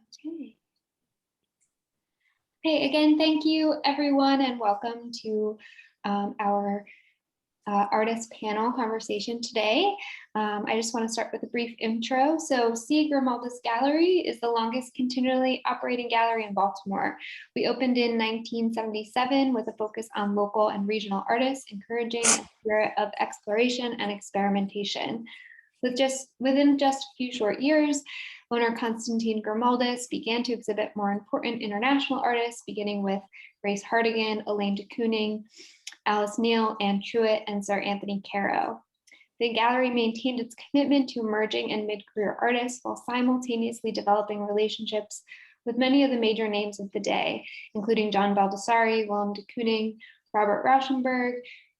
Okay. Okay, again, thank you everyone and welcome to our artist panel conversation today. I just want to start with a brief intro. So Grimaldis Gallery is the longest continually operating gallery in Baltimore. We opened in 1977 with a focus on local and regional artists, encouraging a spirit of exploration and experimentation. Within just a few short years, owner Constantine Grimaldis began to exhibit more important international artists, beginning with Grace Hardigan, Elaine de Kooning, Alice Neal, Anne Truitt, and Sir Anthony Caro. The gallery maintained its commitment to emerging and mid-career artists while simultaneously developing relationships with many of the major names of the day, including John Baldessari, Willem de Kooning, Robert Rauschenberg,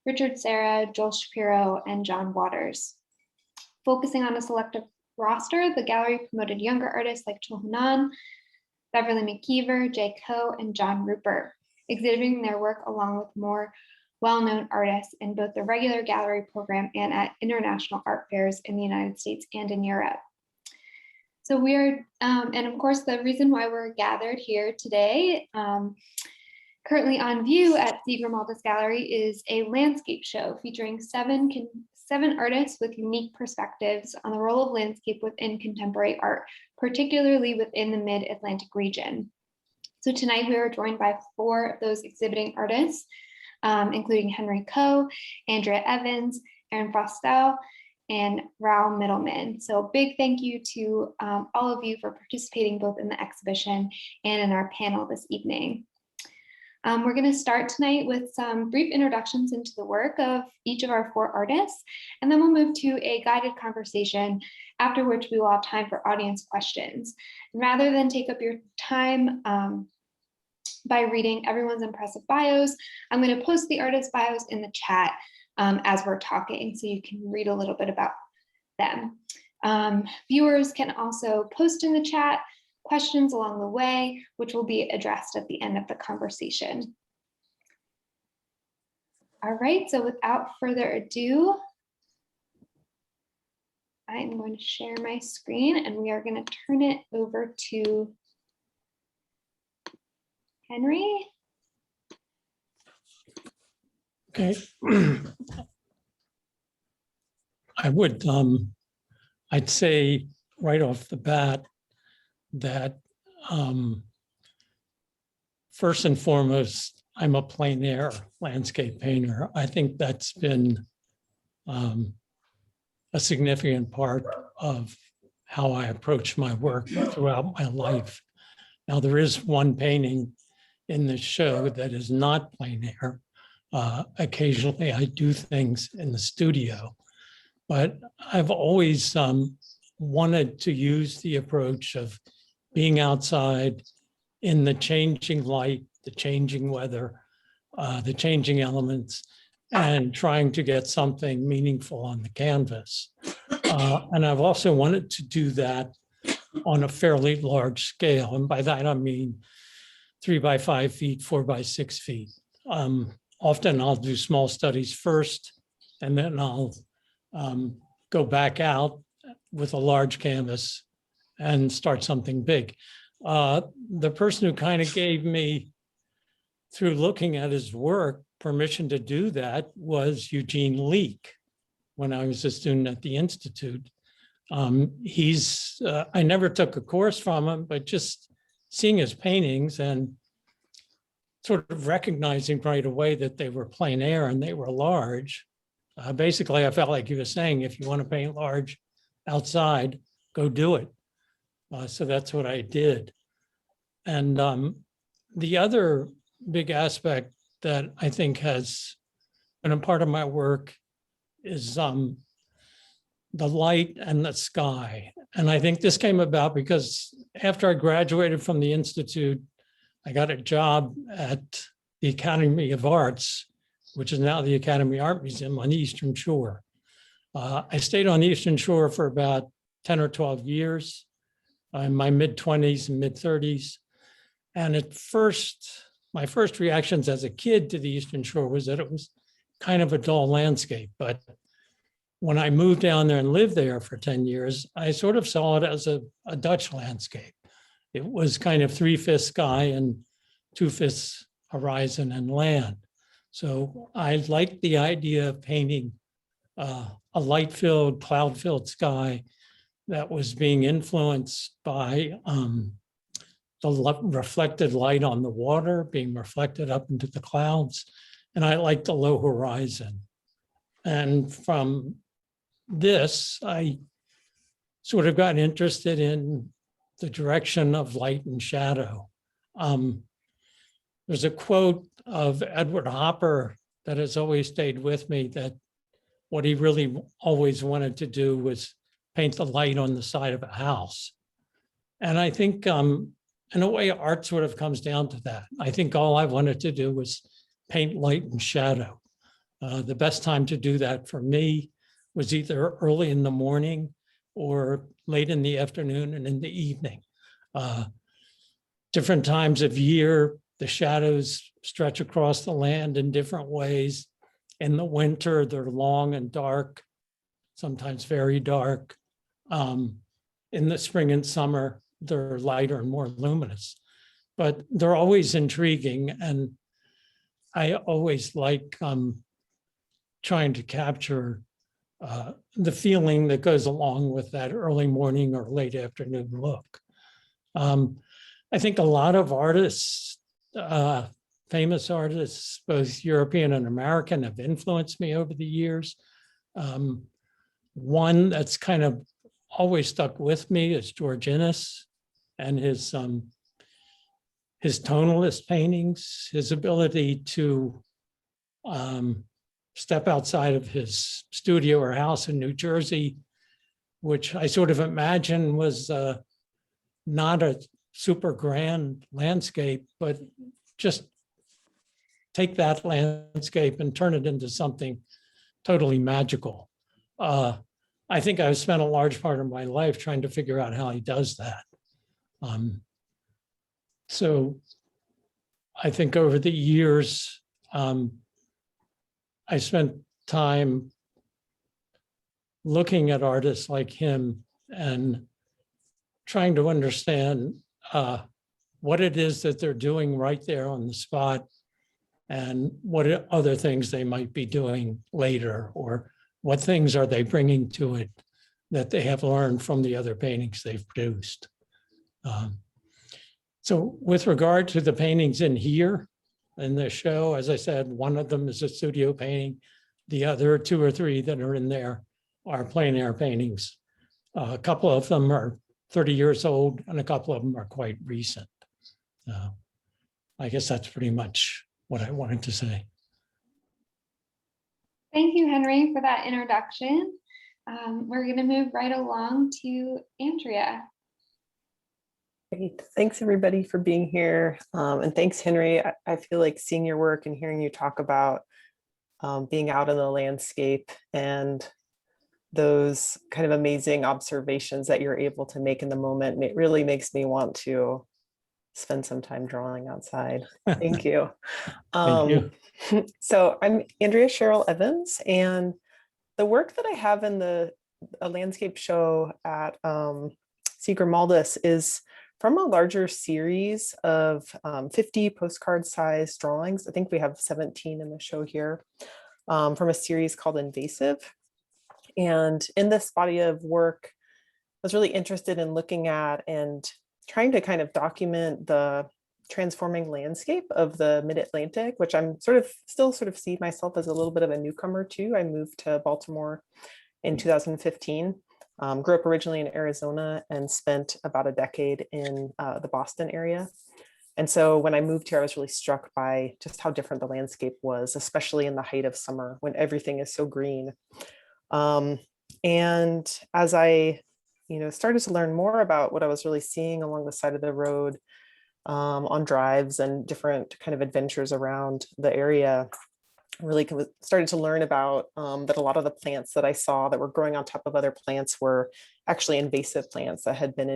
Richard Serra, Joel Shapiro, and John Waters. Focusing on a selective roster, the gallery promoted younger artists like Chul Hunan, Beverly McKeever, Jay Coe, and John Rupert, exhibiting their work along with more well-known artists in both the regular gallery program and at international art fairs in the United States and in Europe. So we are, and of course, the reason why we're gathered here today, currently on view at the Grimaldis Gallery, is a landscape show featuring seven artists with unique perspectives on the role of landscape within contemporary art, particularly within the Mid-Atlantic region. So tonight we are joined by 4 of those exhibiting artists, including Henry Coe, Andrea Evans, Erin Fostel, and Raoul Middleman. So a big thank you to all of you for participating both in the exhibition and in our panel this evening. We're going to start tonight with some brief introductions into the work of each of our 4 artists, and then we'll move to a guided conversation, after which we will have time for audience questions. And rather than take up your time by reading everyone's impressive bios, I'm going to post the artist bios in the chat as we're talking, so you can read a little bit about them. Viewers can also post in the chat questions along the way, which will be addressed at the end of the conversation. All right, so without further ado, I'm going to share my screen and we are going to turn it over to Henry. Okay. I'd say right off the bat that first and foremost, I'm a plein air landscape painter. I think that's been a significant part of how I approach my work throughout my life. Now, there is one painting in this show that is not plein air. Occasionally, I do things in the studio, but I've always wanted to use the approach of being outside in the changing light, the changing weather, the changing elements, and trying to get something meaningful on the canvas. And I've also wanted to do that on a fairly large scale. And by that, I mean 3 by 5 feet, 4 by 6 feet. Often I'll do small studies first, and then I'll go back out with a large canvas and start something big. The person who kind of gave me, through looking at his work, permission to do that was Eugene Leek when I was a student at the Institute. I never took a course from him, but just seeing his paintings and sort of recognizing right away that they were plein air and they were large. Basically, I felt like he was saying, if you want to paint large outside, go do it. So that's what I did. And the other big aspect that I think has been a part of my work is the light and the sky. And I think this came about because after I graduated from the Institute, I got a job at the Academy of Arts, which is now the Academy Art Museum on the Eastern Shore. I stayed on the Eastern Shore for about 10 or 12 years, in my mid-20s and mid-30s. And at first, my first reactions as a kid to the Eastern Shore was that it was kind of a dull landscape. But when I moved down there and lived there for 10 years, I sort of saw it as a Dutch landscape. it was kind of 3/5 sky and 2/5 horizon and land. So I liked the idea of painting a light-filled, cloud-filled sky that was being influenced by the reflected light on the water being reflected up into the clouds. And I liked the low horizon. And from this, I sort of got interested in the direction of light and shadow. There's a quote of Edward Hopper that has always stayed with me, that what he really always wanted to do was paint the light on the side of a house. And I think in a way, art sort of comes down to that. I think all I wanted to do was paint light and shadow. The best time to do that for me was either early in the morning or late in the afternoon and in the evening. Different times of year, the shadows stretch across the land in different ways. In the winter, they're long and dark, sometimes very dark. In the spring and summer, they're lighter and more luminous, but they're always intriguing. And I always like trying to capture the feeling that goes along with that early morning or late afternoon look. I think a lot of artists, famous artists, both European and American, have influenced me over the years. One that's kind of always stuck with me is George Innis and his tonalist paintings, his ability to step outside of his studio or house in New Jersey, which I sort of imagine was not a super grand landscape, but just take that landscape and turn it into something totally magical. I think I've spent a large part of my life trying to figure out how he does that. So I think over the years, I spent time looking at artists like him and trying to understand what it is that they're doing right there on the spot and what other things they might be doing later, or what things are they bringing to it that they have learned from the other paintings they've produced. So with regard to the paintings in here, in the show, as I said, one of them is a studio painting. The other two or three that are in there are plein air paintings. A couple of them are 30 years old and a couple of them are quite recent. I guess that's pretty much what I wanted to say. Thank you, Henry, for that introduction. We're going to move right along to Andrea. Great. Thanks, everybody, for being here. And thanks, Henry. I feel like seeing your work and hearing you talk about being out in the landscape and those kind of amazing observations that you're able to make in the moment, it really makes me want to spend some time drawing outside. Thank you. Thank you. So I'm Andrea Sherrill Evans, and the work that I have in a landscape show at Grimaldis is from a larger series of 50 postcard-sized drawings. I think we have 17 in the show here, from a series called Invasive. And in this body of work, I was really interested in looking at and trying to kind of document the transforming landscape of the Mid-Atlantic, which I'm still see myself as a little bit of a newcomer to. I moved to Baltimore in 2015. Grew up originally in Arizona and spent about a decade in the Boston area. And so when I moved here, I was really struck by just how different the landscape was, especially in the height of summer when everything is so green. And as I started to learn more about what I was really seeing along the side of the road, on drives and different kind of adventures around the area, really started to learn about that a lot of the plants that I saw that were growing on top of other plants were actually invasive plants that had been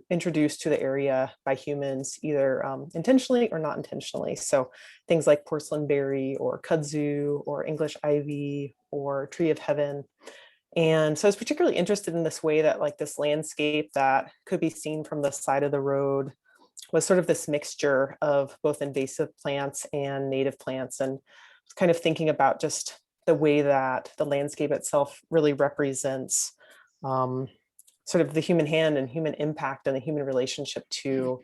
introduced to the area by humans, either intentionally or not intentionally. So things like porcelain berry or kudzu or English ivy or tree of heaven. And so I was particularly interested in this way that, like, this landscape that could be seen from the side of the road was sort of this mixture of both invasive plants and native plants, and kind of thinking about just the way that the landscape itself really represents sort of the human hand and human impact and the human relationship to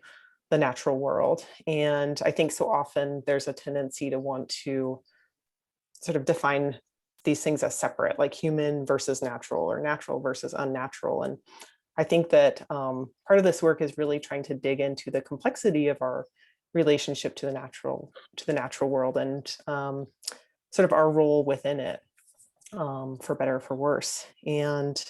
the natural world. And I think so often there's a tendency to want to sort of define these things as separate, like human versus natural or natural versus unnatural. And I think that part of this work is really trying to dig into the complexity of our relationship to the natural world, and sort of our role within it, for better or for worse. And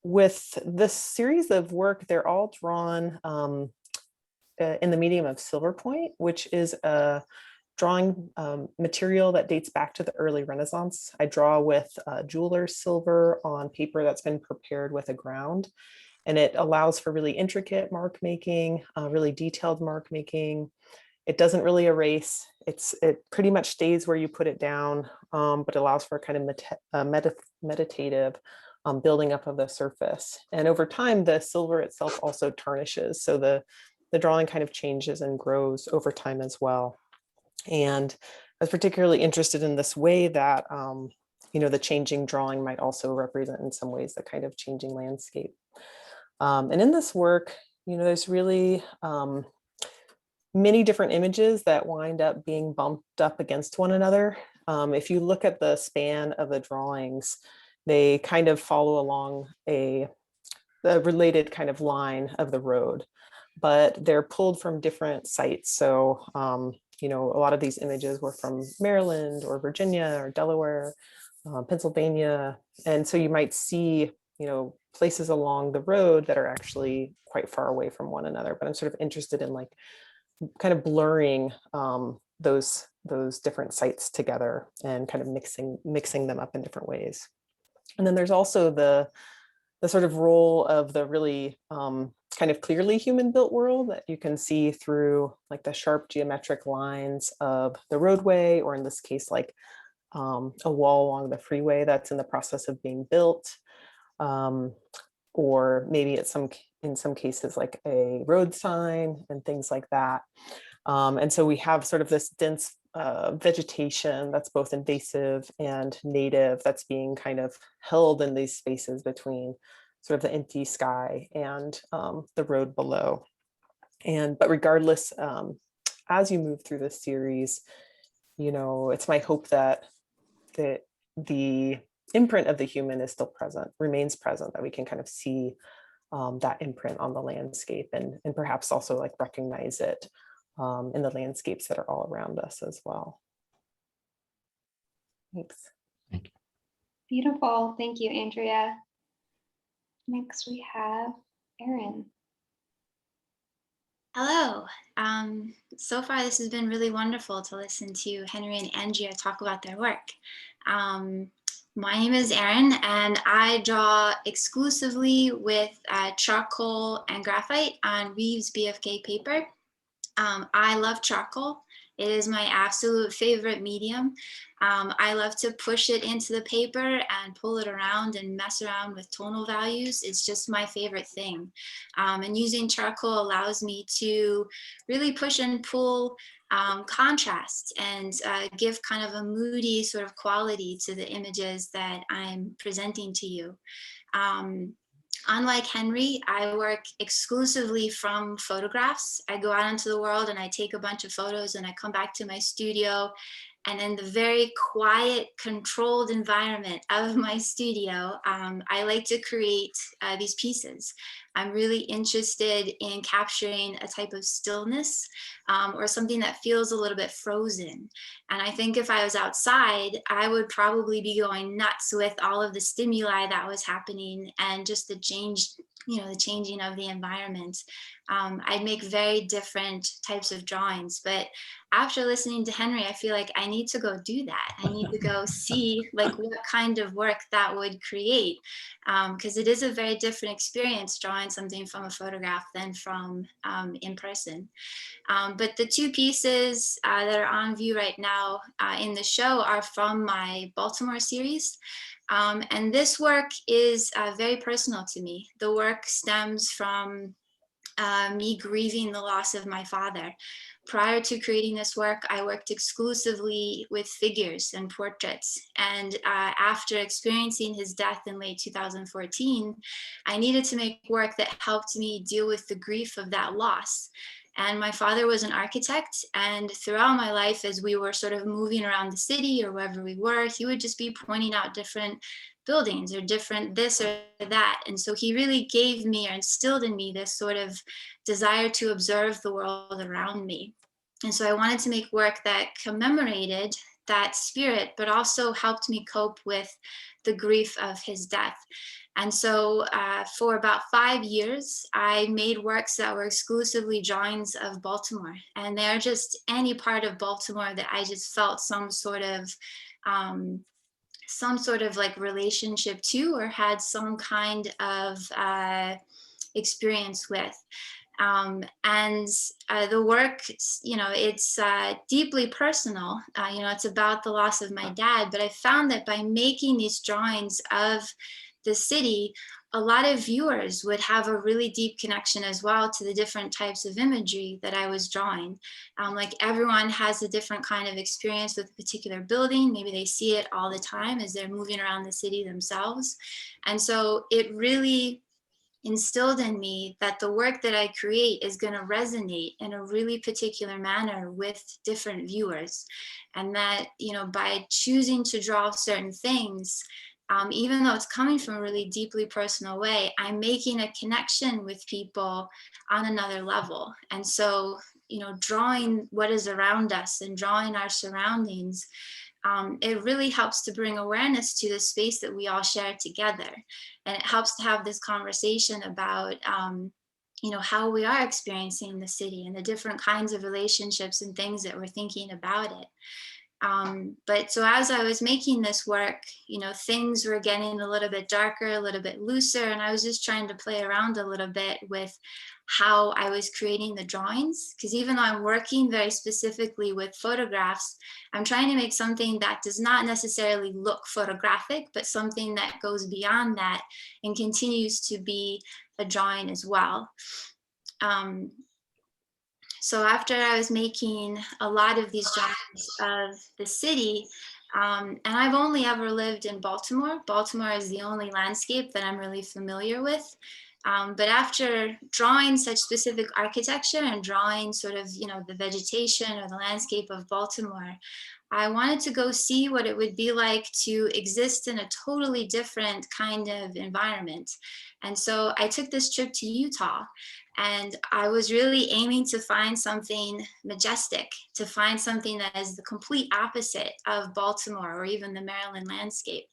with this series of work, they're all drawn in the medium of silver point, which is a drawing material that dates back to the early Renaissance. I draw with jeweler's silver on paper that's been prepared with a ground, and it allows for really intricate mark making, really detailed mark making. It doesn't really erase. It pretty much stays where you put it down, but allows for a kind of meditative building up of the surface. And over time, the silver itself also tarnishes. So the drawing kind of changes and grows over time as well. And I was particularly interested in this way that, the changing drawing might also represent in some ways the kind of changing landscape. And in this work, there's really many different images that wind up being bumped up against one another. If you look at the span of the drawings, they kind of follow along a related kind of line of the road, but they're pulled from different sites. So, a lot of these images were from Maryland or Virginia or Delaware, Pennsylvania. And so you might see, places along the road that are actually quite far away from one another. But I'm sort of interested in like kind of blurring those different sites together and kind of mixing them up in different ways. And then there's also the sort of role of the really kind of clearly human built world that you can see through like the sharp geometric lines of the roadway, or in this case, like a wall along the freeway that's in the process of being built. Or maybe in some cases like a road sign and things like that. And so we have sort of this dense vegetation that's both invasive and native that's being kind of held in these spaces between sort of the empty sky and the road below. But regardless, as you move through this series, it's my hope that the imprint of the human is still present, remains present, that we can kind of see that imprint on the landscape, and perhaps also like recognize it in the landscapes that are all around us as well. Thanks. Thank you. Beautiful. Thank you, Andrea. Next, we have Erin. Hello. So far, this has been really wonderful to listen to Henry and Andrea talk about their work. My name is Erin, and I draw exclusively with charcoal and graphite on Reeves BFK paper. I love charcoal. It is my absolute favorite medium. I love to push it into the paper and pull it around and mess around with tonal values. It's just my favorite thing. And using charcoal allows me to really push and pull contrast and give kind of a moody sort of quality to the images that I'm presenting to you. Unlike Henry, I work exclusively from photographs. I go out into the world and I take a bunch of photos and I come back to my studio, and in the very quiet, controlled environment of my studio, I like to create these pieces. I'm really interested in capturing a type of stillness or something that feels a little bit frozen. And I think if I was outside, I would probably be going nuts with all of the stimuli that was happening and just the change, the changing of the environment. I'd make very different types of drawings. But after listening to Henry, I feel like I need to go do that. I need to go see like what kind of work that would create, because it is a very different experience drawing something from a photograph than from in person. But the two pieces that are on view right now in the show are from my Baltimore series. And this work is very personal to me. The work stems from me grieving the loss of my father. Prior to creating this work, I worked exclusively with figures and portraits. And after experiencing his death in late 2014, I needed to make work that helped me deal with the grief of that loss. And my father was an architect, and throughout my life, as we were sort of moving around the city or wherever we were, he would just be pointing out different buildings or different this or that. And so he really gave me or instilled in me this sort of desire to observe the world around me. And so I wanted to make work that commemorated that spirit, but also helped me cope with the grief of his death. And so for about 5 years, I made works that were exclusively drawings of Baltimore. And they're just any part of Baltimore that I just felt some sort of like relationship to, or had some kind of experience with. The work, it's deeply personal. It's about the loss of my dad, but I found that by making these drawings of the city, a lot of viewers would have a really deep connection as well to the different types of imagery that I was drawing. Like everyone has a different kind of experience with a particular building. Maybe they see it all the time as they're moving around the city themselves. And so it really instilled in me that the work that I create is going to resonate in a really particular manner with different viewers. And that, by choosing to draw certain things, even though it's coming from a really deeply personal way, I'm making a connection with people on another level. And so, drawing what is around us and drawing our surroundings, it really helps to bring awareness to the space that we all share together. And it helps to have this conversation about, how we are experiencing the city and the different kinds of relationships and things that we're thinking about it. But so as I was making this work, things were getting a little bit darker, a little bit looser, and I was just trying to play around a little bit with how I was creating the drawings. Because even though I'm working very specifically with photographs, I'm trying to make something that does not necessarily look photographic, but something that goes beyond that and continues to be a drawing as well. So after I was making a lot of these drawings of the city, and I've only ever lived in Baltimore. Baltimore is the only landscape that I'm really familiar with. But after drawing such specific architecture and drawing sort of, the vegetation or the landscape of Baltimore, I wanted to go see what it would be like to exist in a totally different kind of environment. And so I took this trip to Utah, and I was really aiming to find something majestic, to find something that is the complete opposite of Baltimore or even the Maryland landscape.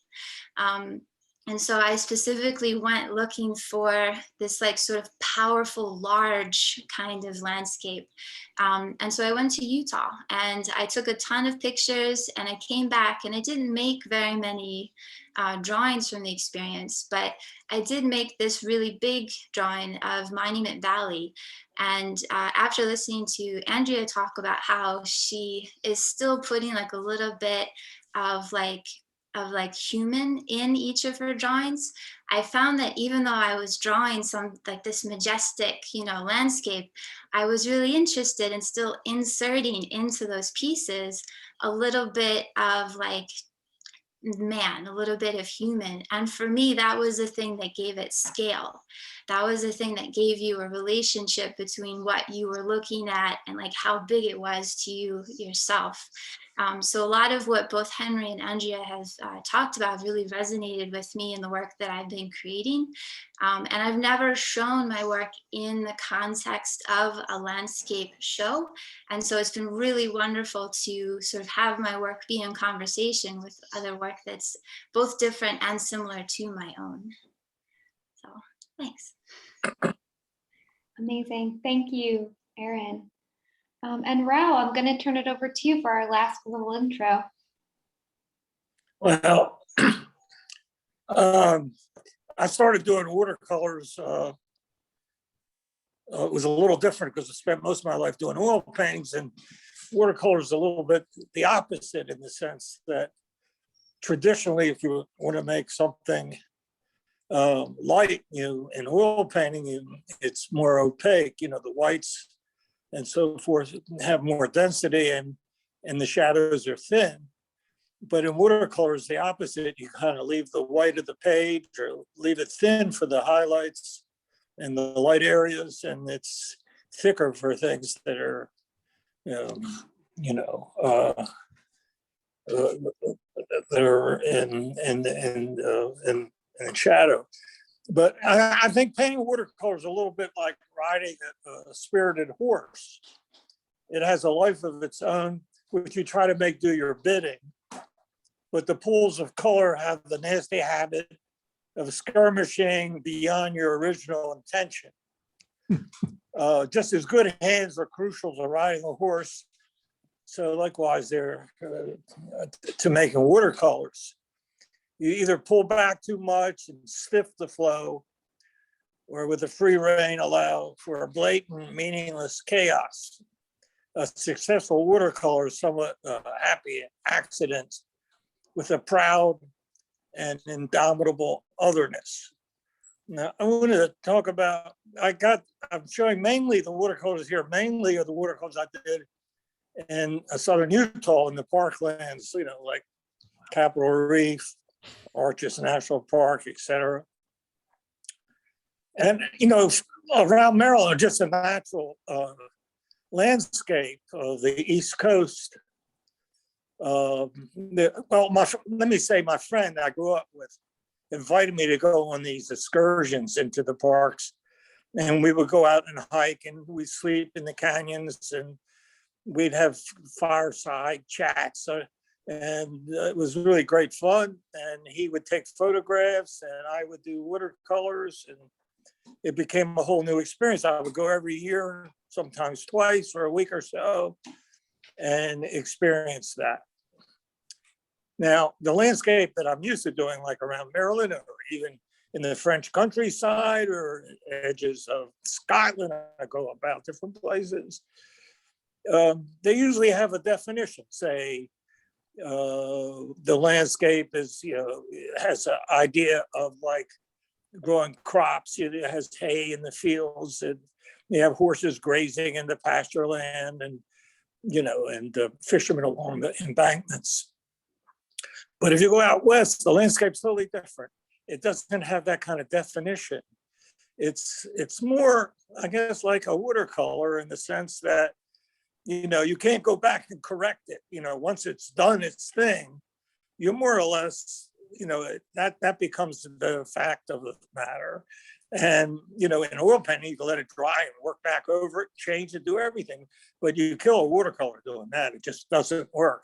And so I specifically went looking for this sort of powerful, large kind of landscape. And so I went to Utah and I took a ton of pictures, and I came back, and I didn't make very many drawings from the experience, but I did make this really big drawing of Monument Valley. And after listening to Andrea talk about how she is still putting a little bit of human in each of her drawings, I found that even though I was drawing some this majestic, landscape, I was really interested in still inserting into those pieces a little bit of man, a little bit of human. And for me, that was the thing that gave it scale. That was the thing that gave you a relationship between what you were looking at and how big it was to you yourself. So a lot of what both Henry and Andrea have talked about really resonated with me in the work that I've been creating. And I've never shown my work in the context of a landscape show. And so it's been really wonderful to sort of have my work be in conversation with other work that's both different and similar to my own. So thanks. Amazing. Thank you, Erin. And Raoul, I'm going to turn it over to you for our last little intro. Well, I started doing watercolors. It was a little different because I spent most of my life doing oil paintings, and watercolors a little bit the opposite, in the sense that traditionally, if you want to make something light. In oil painting, it's more opaque. The whites and so forth have more density, and the shadows are thin. But in watercolors, the opposite. You kind of leave the white of the page or leave it thin for the highlights and the light areas, and it's thicker for things that are, that are in shadow. But I think painting watercolor is a little bit like riding a spirited horse. It has a life of its own, which you try to make do your bidding. But the pools of color have the nasty habit of skirmishing beyond your original intention. Just as good hands are crucial to riding a horse, so likewise they're to making watercolors. You either pull back too much and stiff the flow, or with a free rein allow for a blatant, meaningless chaos. A successful watercolor is somewhat happy accident with a proud and indomitable otherness. Now, I wanted to talk about, I'm showing mainly the watercolors here, mainly are the watercolors I did in southern Utah in the parklands, like Capitol Reef, Arches National Park, etc. And, around Maryland, just a natural landscape of the East Coast. Let me say, my friend I grew up with invited me to go on these excursions into the parks, and we would go out and hike, and we'd sleep in the canyons, and we'd have fireside chats, and it was really great fun. And he would take photographs, and I would do watercolors, and it became a whole new experience. I would go every year, sometimes twice for a week or so, and experience that. Now, the landscape that I'm used to doing, like around Maryland, or even in the French countryside or edges of Scotland, I go about different places. They usually have a definition. Say, the landscape is, has an idea of like growing crops. It has hay in the fields, and you have horses grazing in the pasture land, and fishermen along the embankments. But if you go out west, the landscape's totally different. It doesn't have that kind of definition. It's more, I guess, like a watercolor in the sense that, you can't go back and correct it. Once it's done its thing, you're more or less, that becomes the fact of the matter. And, in oil painting, you can let it dry and work back over it, change it, do everything. But you kill a watercolor doing that. It just doesn't work.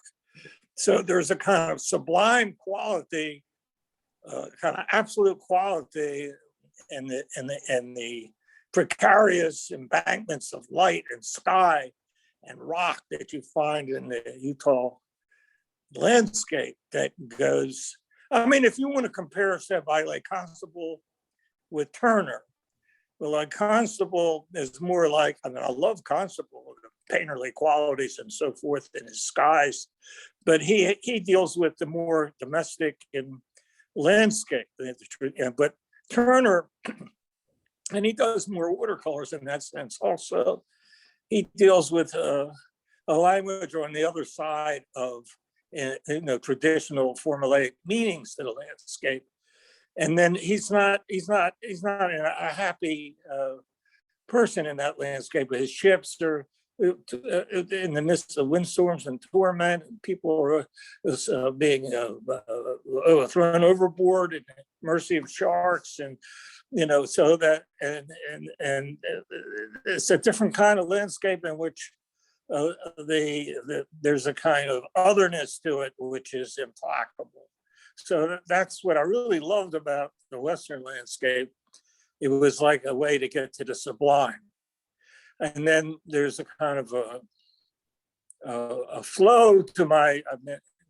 So there's a kind of sublime quality, kind of absolute quality in the precarious embankments of light and sky and rock that you find in the Utah landscape that goes, if you want to compare, say, Bailey Constable with Turner, well, like Constable is more like, I love Constable, the painterly qualities and so forth in his skies, but he deals with the more domestic and landscape. But Turner, and he does more watercolors in that sense also. He deals with a language on the other side of traditional formulaic meanings to the landscape. And then he's not a happy person in that landscape. His ships are in the midst of windstorms and torment, and people are being thrown overboard at mercy of sharks, and so that and it's a different kind of landscape in which there's a kind of otherness to it which is implacable. So that's what I really loved about the Western landscape. It was like a way to get to the sublime. And then there's a kind of a flow to my,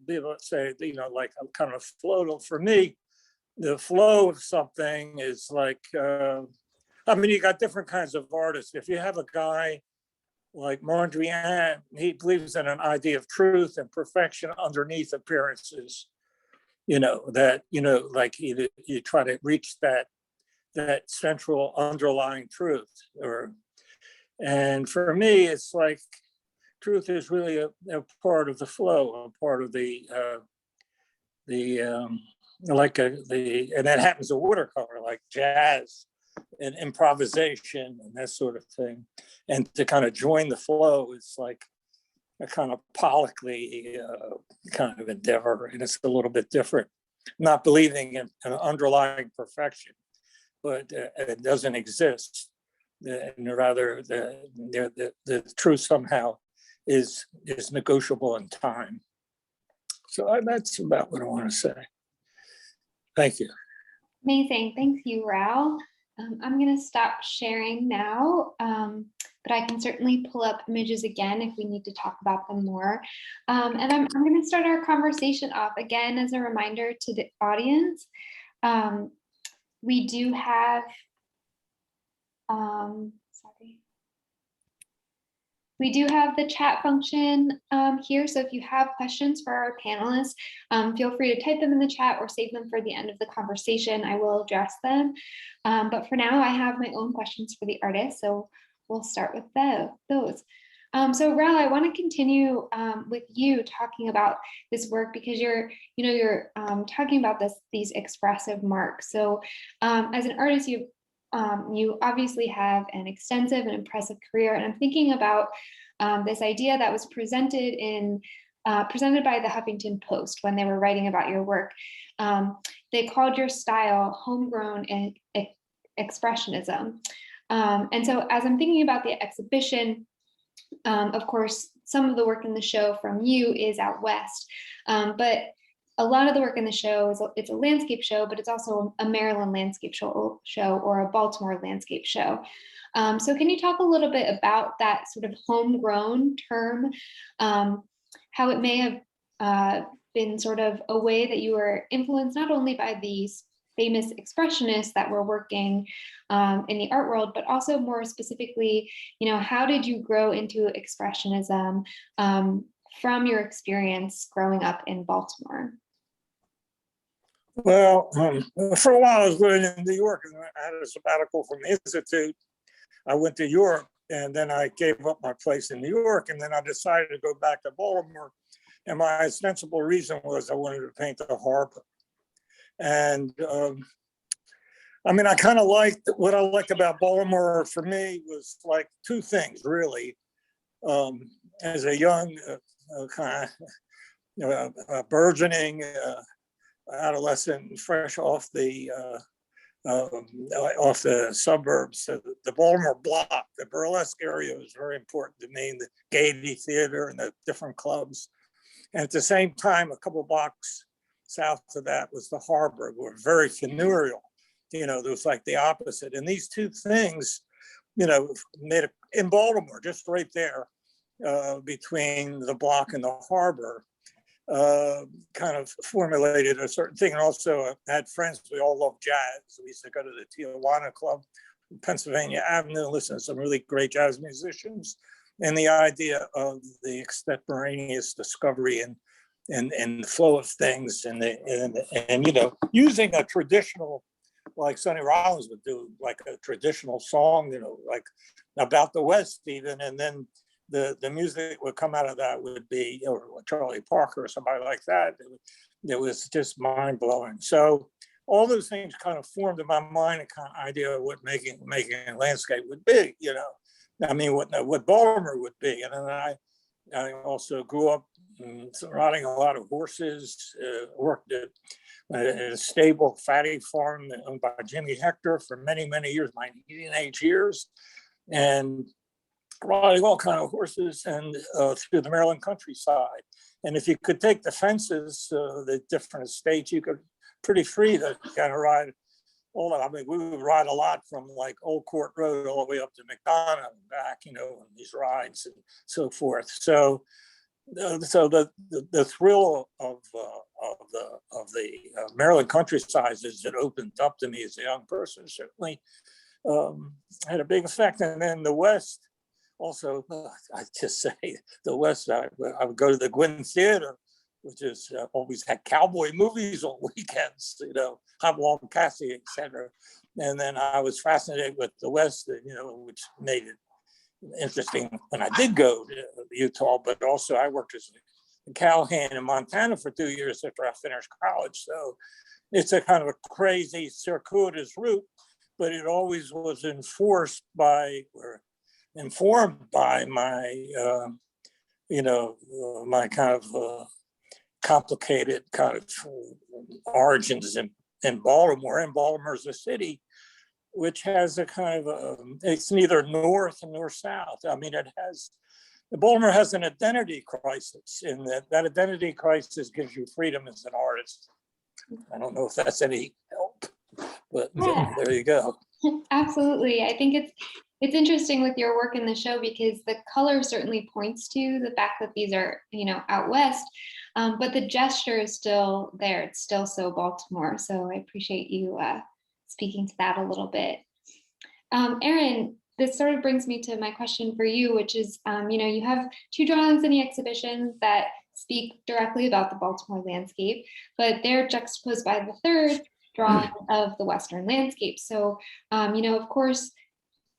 let's say, like a kind of flow for me. The flow of something is like, you got different kinds of artists. If you have a guy like Mondrian, he believes in an idea of truth and perfection underneath appearances. that, like you try to reach that central underlying truth. And for me, it's like truth is really a part of the flow, a part of and that happens to watercolor, like jazz and improvisation and that sort of thing. And to kind of join the flow is like a kind of Pollockly kind of endeavor, and it's a little bit different. Not believing in an underlying perfection, but it doesn't exist. And rather, the truth somehow is negotiable in time. So that's about what I want to say. Thank you. Amazing. Thank you, Raoul. I'm going to stop sharing now, but I can certainly pull up images again if we need to talk about them more. And I'm going to start our conversation off again as a reminder to the audience. We do have, we do have the chat function here. So if you have questions for our panelists, feel free to type them in the chat or save them for the end of the conversation. I will address them. But for now, I have my own questions for the artists. So we'll start with those. So Raoul, I want to continue with you talking about this work because you're talking about these expressive marks. So as an artist, you obviously have an extensive and impressive career, and I'm thinking about this idea that was presented by the Huffington Post when they were writing about your work. They called your style homegrown expressionism. And so as I'm thinking about the exhibition, of course, some of the work in the show from you is out west, but a lot of the work in the show it's a landscape show, but it's also a Maryland landscape show or a Baltimore landscape show. So can you talk a little bit about that sort of homegrown term, how it may have been sort of a way that you were influenced not only by these famous expressionists that were working in the art world, but also more specifically, how did you grow into expressionism from your experience growing up in Baltimore? Well, for a while I was living in New York, and I had a sabbatical from the Institute. I went to Europe, and then I gave up my place in New York, and then I decided to go back to Baltimore. And my ostensible reason was I wanted to paint the harbor. And I kind of liked what I liked about Baltimore. For me, was like two things really. As a young kind of burgeoning adolescent, fresh off the suburbs, the Baltimore block, the burlesque area was very important to me. The Gaiety Theater and the different clubs, and at the same time, a couple blocks south of that was the harbor. We were very funereal. There was like the opposite, and these two things, made it in Baltimore, just right there, between the block and the harbor. Kind of formulated a certain thing. And also I had friends, we all loved jazz. We used to go to the Tijuana Club, Pennsylvania Avenue, listen to some really great jazz musicians. And the idea of the extemporaneous discovery and the flow of things and using a traditional, like Sonny Rollins would do, like a traditional song, like about the West even, and then the music that would come out of that would be, Charlie Parker or somebody like that. It was just mind blowing. So all those things kind of formed in my mind a kind of idea of what making a landscape would be. What Baltimore would be. And then I also grew up riding a lot of horses. Worked at a stable fatty farm owned by Jimmy Hector for many years, my teenage years, and riding all kind of horses and through the Maryland countryside. And if you could take the fences, the different estates, you could pretty free to kind of ride all that. We would ride a lot from like Old Court Road all the way up to McDonough and back, on these rides and so forth. So the thrill of the Maryland countryside as it opened up to me as a young person certainly had a big effect. And then the West, also, I just say the West Side. I would go to the Gwynn Theater which is always had cowboy movies on weekends, you know, Hopalong Cassidy, etc. And then I was fascinated with the West, you know, which made it interesting when I did go to Utah, but also I worked as a cowhand in Montana for 2 years after I finished college. So it's a kind of a crazy circuitous route, but it always was enforced by or informed by my, you know, my kind of complicated kind of origins in Baltimore. And Baltimore is a city which has a kind of, it's neither north nor south. I mean, Baltimore has an identity crisis, and that identity crisis gives you freedom as an artist. I don't know if that's any help, but Yeah. there you go. Absolutely. I think it's interesting with your work in the show because the color certainly points to the fact that these are, you know, out west, but the gesture is still there. It's still so Baltimore. So I appreciate you speaking to that a little bit. Erin, this sort of brings me to my question for you, which is, you know, you have 2 drawings in the exhibition that speak directly about the Baltimore landscape, but they're juxtaposed by the 3rd drawing of the Western landscape. So, you know, of course,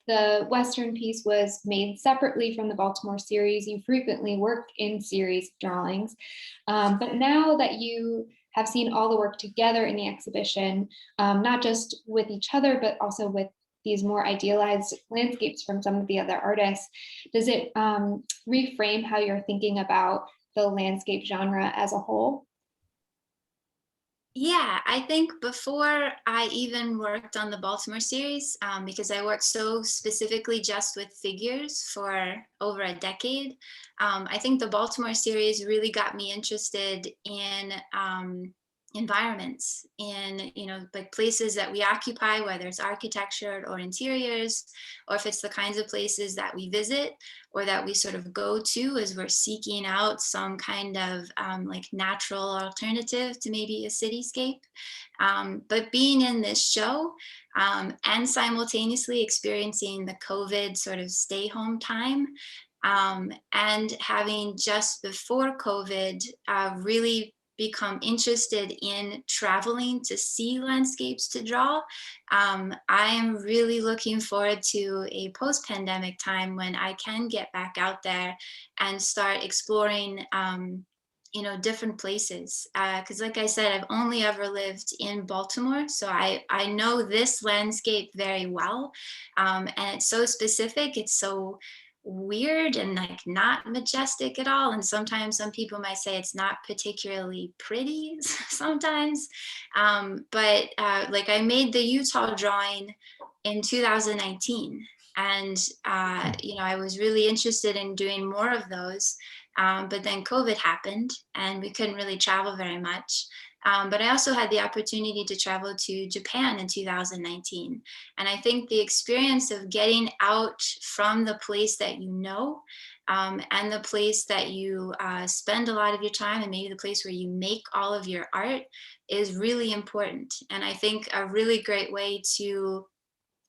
the Western piece was made separately from the Baltimore series. You frequently work in series drawings, but now that you have seen all the work together in the exhibition, not just with each other, but also with these more idealized landscapes from some of the other artists, does it reframe how you're thinking about the landscape genre as a whole? Yeah, I think before I even worked on the Baltimore series, because I worked so specifically just with figures for over a decade, I think the Baltimore series really got me interested in environments, in, you know, like places that we occupy, whether it's architecture or interiors, or if it's the kinds of places that we visit or that we sort of go to as we're seeking out some kind of like natural alternative to maybe a cityscape. But being in this show and simultaneously experiencing the COVID sort of stay home time, and having just before COVID really become interested in traveling to see landscapes to draw. I am really looking forward to a post-pandemic time when I can get back out there and start exploring you know, different places. Because like I said, I've only ever lived in Baltimore. So I know this landscape very well. And it's so specific, it's so weird and like not majestic at all. And sometimes some people might say it's not particularly pretty sometimes. But like I made the Utah drawing in 2019. And, you know, I was really interested in doing more of those. But then COVID happened and we couldn't really travel very much. But I also had the opportunity to travel to Japan in 2019. And I think the experience of getting out from the place that you know, and the place that you spend a lot of your time, and maybe the place where you make all of your art, is really important. And I think a really great way to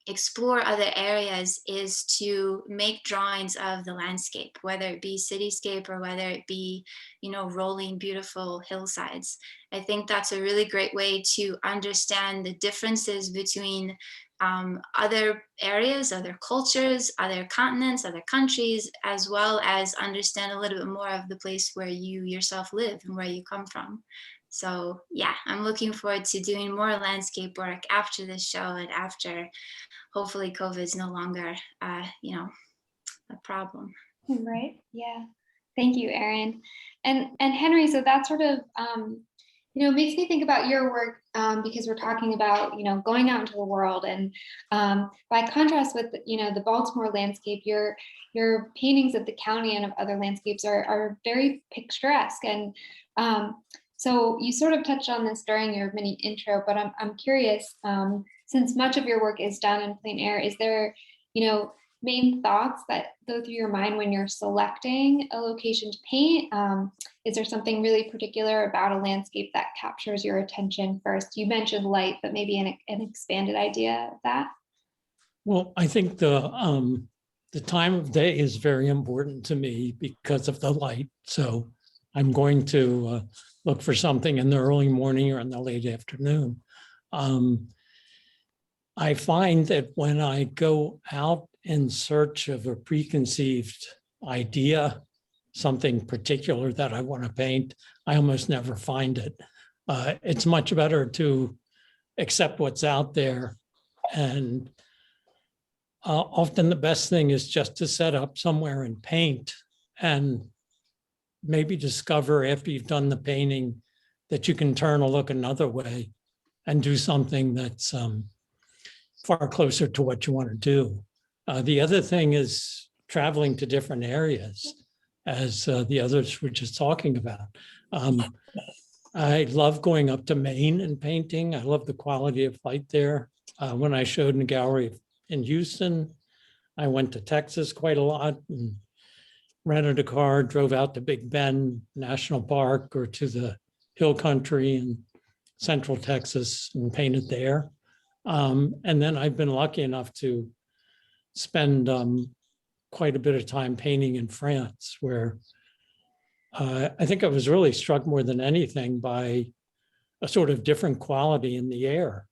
explore other areas is to make drawings of the landscape, whether it be cityscape or whether it be, you know, rolling beautiful hillsides. I think that's a really great way to understand the differences between other areas, other cultures, other continents, other countries, as well as understand a little bit more of the place where you yourself live and where you come from. So yeah, I'm looking forward to doing more landscape work after this show and after hopefully COVID is no longer, you know, a problem. Right. Yeah. Thank you, Erin. And Henry, so that sort of, you know, makes me think about your work because we're talking about, you know, going out into the world. And by contrast with, you know, the Baltimore landscape, your paintings of the county and of other landscapes are very picturesque. And so you sort of touched on this during your mini intro, but I'm curious, since much of your work is done in plein air, is there, you know, main thoughts that go through your mind when you're selecting a location to paint? Is there something really particular about a landscape that captures your attention first? You mentioned light, but maybe an expanded idea of that. Well, I think the time of day is very important to me because of the light. So I'm going to look for something in the early morning or in the late afternoon. I find that when I go out in search of a preconceived idea, something particular that I want to paint, I almost never find it. It's much better to accept what's out there. And often the best thing is just to set up somewhere and paint, and maybe discover after you've done the painting that you can turn a look another way and do something that's far closer to what you want to do. The other thing is traveling to different areas, as the others were just talking about. I love going up to Maine and painting. I love the quality of light there. When I showed in a gallery in Houston, I went to Texas quite a lot and rented a car, drove out to Big Bend National Park or to the hill country in central Texas and painted there. And then I've been lucky enough to spend quite a bit of time painting in France, where I think I was really struck more than anything by a sort of different quality in the air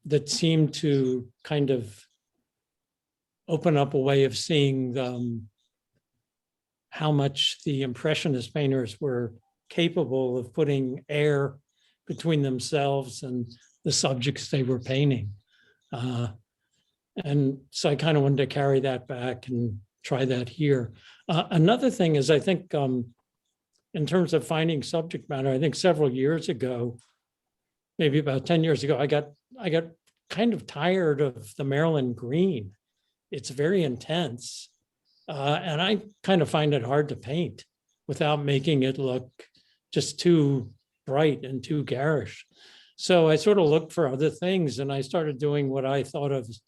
that seemed to kind of open up a way of seeing how much the Impressionist painters were capable of putting air between themselves and the subjects they were painting. And so I kind of wanted to carry that back and try that here. Another thing is, I think in terms of finding subject matter, I think several years ago, maybe about 10 years ago, I got kind of tired of the Maryland green. It's very intense. And I kind of find it hard to paint without making it look just too bright and too garish. So I sort of looked for other things, and I started doing what I thought of as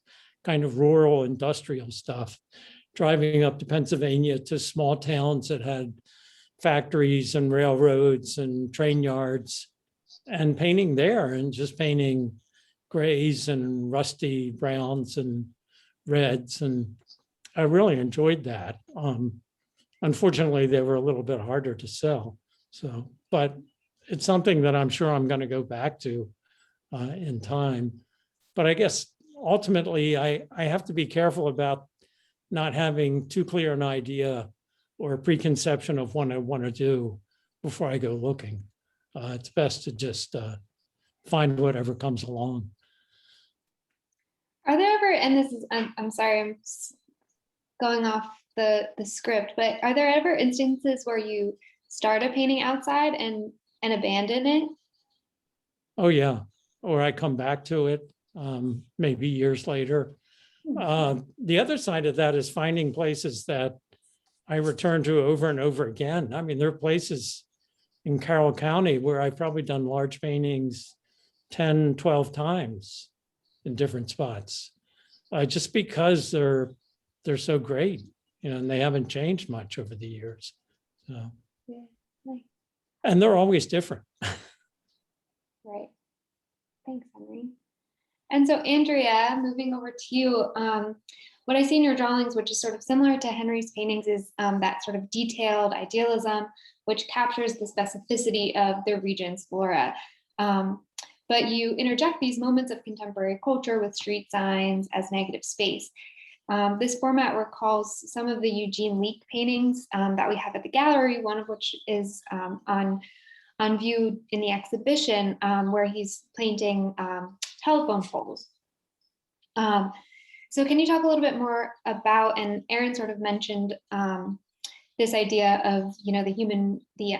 kind of rural industrial stuff, driving up to Pennsylvania to small towns that had factories and railroads and train yards, and painting there, and just painting grays and rusty browns and reds. And I really enjoyed that. Unfortunately, they were a little bit harder to sell. So, but it's something that I'm sure I'm going to go back to in time. But I guess ultimately, I have to be careful about not having too clear an idea or a preconception of what I want to do before I go looking. It's best to just find whatever comes along. Are there ever, and this is, I'm sorry, I'm going off the script, but are there ever instances where you start a painting outside and abandon it? Oh yeah, or I come back to it maybe years later. The other side of that is finding places that I return to over and over again. I mean, there are places in Carroll County where I've probably done large paintings 10, 12 times in different spots, just because they're so great, you know, and they haven't changed much over the years. So, Yeah, nice. And they're always different. Right. Thanks, Henry. And so, Andrea, moving over to you, what I see in your drawings, which is sort of similar to Henry's paintings, is that sort of detailed idealism, which captures the specificity of the region's flora. But you interject these moments of contemporary culture with street signs as negative space. This format recalls some of the Eugene Leake paintings that we have at the gallery, one of which is on view in the exhibition, where he's painting telephone poles. So can you talk a little bit more about, and Erin sort of mentioned this idea of, you know, the human, the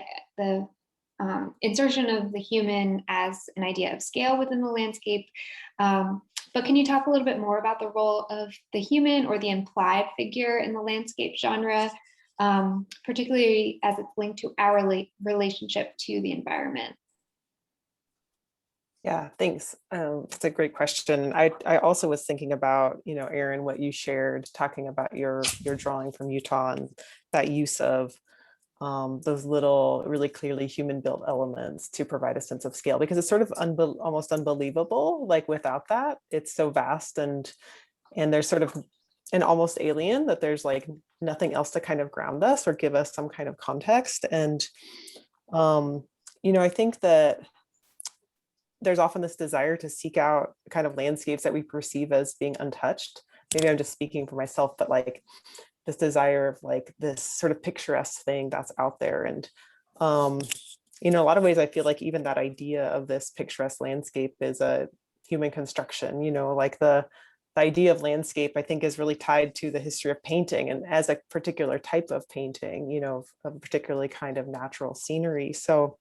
insertion of the human as an idea of scale within the landscape. But can you talk a little bit more about the role of the human or the implied figure in the landscape genre, particularly as it's linked to our relationship to the environment? Yeah, thanks. It's a great question. I also was thinking about, you know, Erin, what you shared, talking about your drawing from Utah and that use of those little really clearly human built elements to provide a sense of scale, because it's sort of almost unbelievable. Like without that, it's so vast, and there's sort of and almost alien, that there's like nothing else to kind of ground us or give us some kind of context. And, I think that there's often this desire to seek out kind of landscapes that we perceive as being untouched. Maybe I'm just speaking for myself, but like this desire of like this sort of picturesque thing that's out there. And, a lot of ways I feel like even that idea of this picturesque landscape is a human construction, like the idea of landscape, I think, is really tied to the history of painting and as a particular type of painting, of a particularly kind of natural scenery. So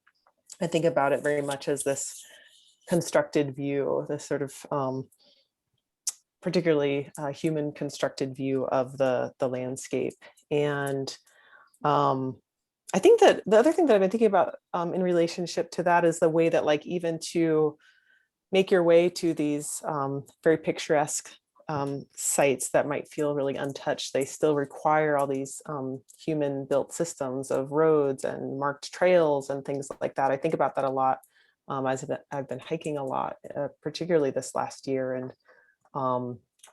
I think about it very much as this constructed view, this sort of particularly human constructed view of the landscape. And I think that the other thing that I've been thinking about in relationship to that is the way that like even to make your way to these very picturesque sites that might feel really untouched, they still require all these human built systems of roads and marked trails and things like that. I think about that a lot as I've been hiking a lot, particularly this last year, and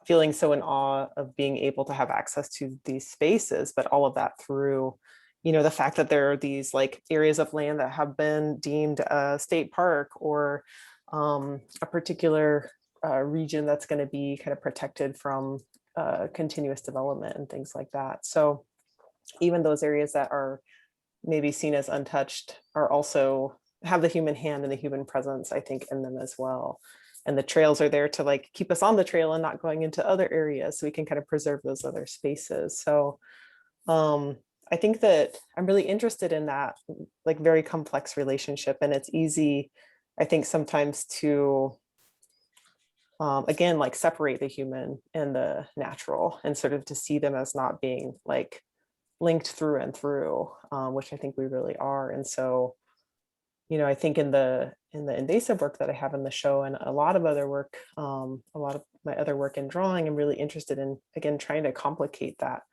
feeling so in awe of being able to have access to these spaces, but all of that through, the fact that there are these like areas of land that have been deemed a state park or a particular region that's going to be kind of protected from continuous development and things like that. So even those areas that are maybe seen as untouched are also have the human hand and the human presence, I think, in them as well. And the trails are there to like keep us on the trail and not going into other areas, so we can kind of preserve those other spaces. So I think that I'm really interested in that like very complex relationship, and it's easy, I think, sometimes to again, like separate the human and the natural and sort of to see them as not being like linked through and through, which I think we really are. And so, I think in the invasive work that I have in the show and a lot of other work, a lot of my other work in drawing, I'm really interested in, again, trying to complicate that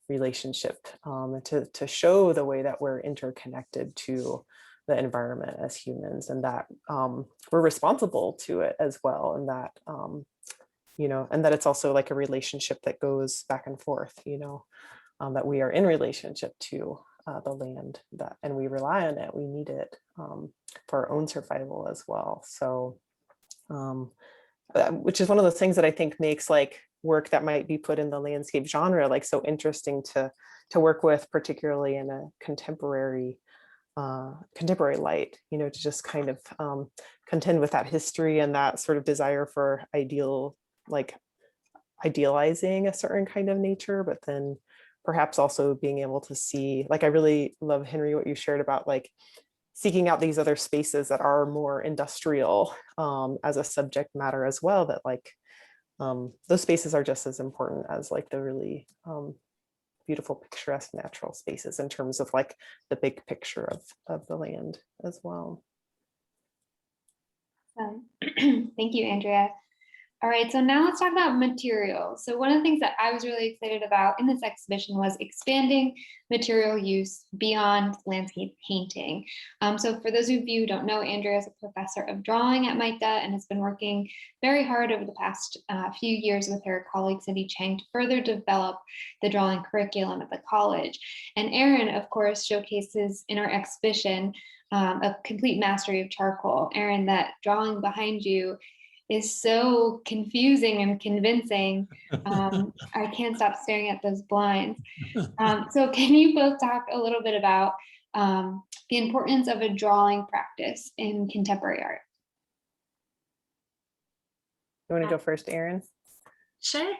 relationship, to show the way that we're interconnected to the environment as humans, and that we're responsible to it as well, and that and that it's also like a relationship that goes back and forth, that we are in relationship to the land, and we rely on it, we need it for our own survival as well. So which is one of those things that I think makes like work that might be put in the landscape genre like so interesting to work with, particularly in a contemporary light, to just kind of contend with that history and that sort of desire for idealizing a certain kind of nature, but then perhaps also being able to see, like, I really love, Henry, what you shared about like seeking out these other spaces that are more industrial as a subject matter as well, that like those spaces are just as important as like the really beautiful, picturesque natural spaces in terms of like the big picture of the land as well. Thank you, Andrea. All right, so now let's talk about materials. So one of the things that I was really excited about in this exhibition was expanding material use beyond landscape painting. So for those of you who don't know, Andrea is a professor of drawing at MICA and has been working very hard over the past few years with her colleague Cindy Chang to further develop the drawing curriculum at the college. And Erin, of course, showcases in our exhibition a complete mastery of charcoal. Erin, that drawing behind you is so confusing and convincing. I can't stop staring at those blinds. So can you both talk a little bit about the importance of a drawing practice in contemporary art? You want to go first, Erin? Sure.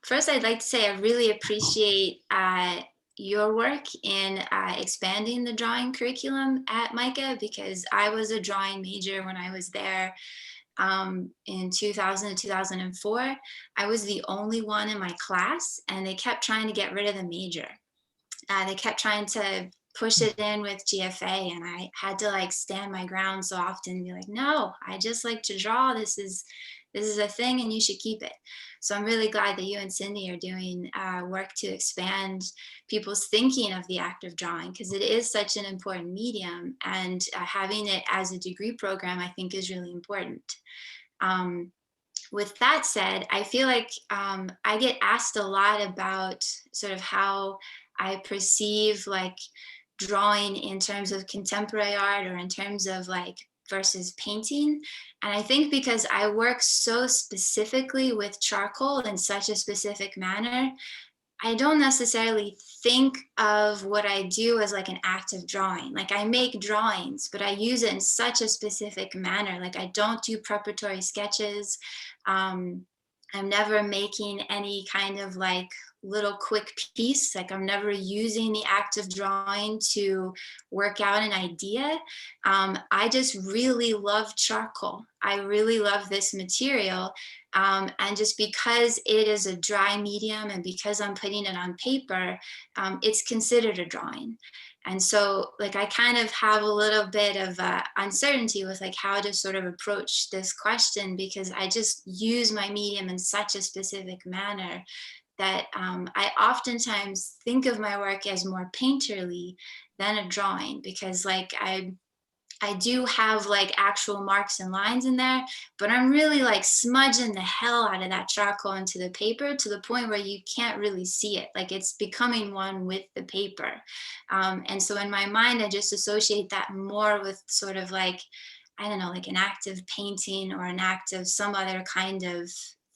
First, I'd like to say I really appreciate your work in expanding the drawing curriculum at MICA, because I was a drawing major when I was there. In 2000 and 2004, I was the only one in my class, and they kept trying to get rid of the major. They kept trying to push it in with GFA, and I had to like stand my ground so often and be like, no, I just like to draw. This is a thing and you should keep it. So I'm really glad that you and Cindy are doing work to expand people's thinking of the act of drawing, because it is such an important medium, and having it as a degree program, I think, is really important. with that said, I feel like I get asked a lot about sort of how I perceive like drawing in terms of contemporary art or in terms of like versus painting. And I think because I work so specifically with charcoal in such a specific manner, I don't necessarily think of what I do as like an active drawing. Like I make drawings, but I use it in such a specific manner. Like I don't do preparatory sketches. I'm never making any kind of like little quick piece. Like I'm never using the act of drawing to work out an idea. I just really love charcoal. I really love this material. And just because it is a dry medium and because I'm putting it on paper, it's considered a drawing. And so like I kind of have a little bit of uncertainty with like how to sort of approach this question, because I just use my medium in such a specific manner that I oftentimes think of my work as more painterly than a drawing, because like I do have like actual marks and lines in there, but I'm really like smudging the hell out of that charcoal into the paper to the point where you can't really see it. Like it's becoming one with the paper. And so in my mind, I just associate that more with sort of like, I don't know, like an act of painting or an act of some other kind of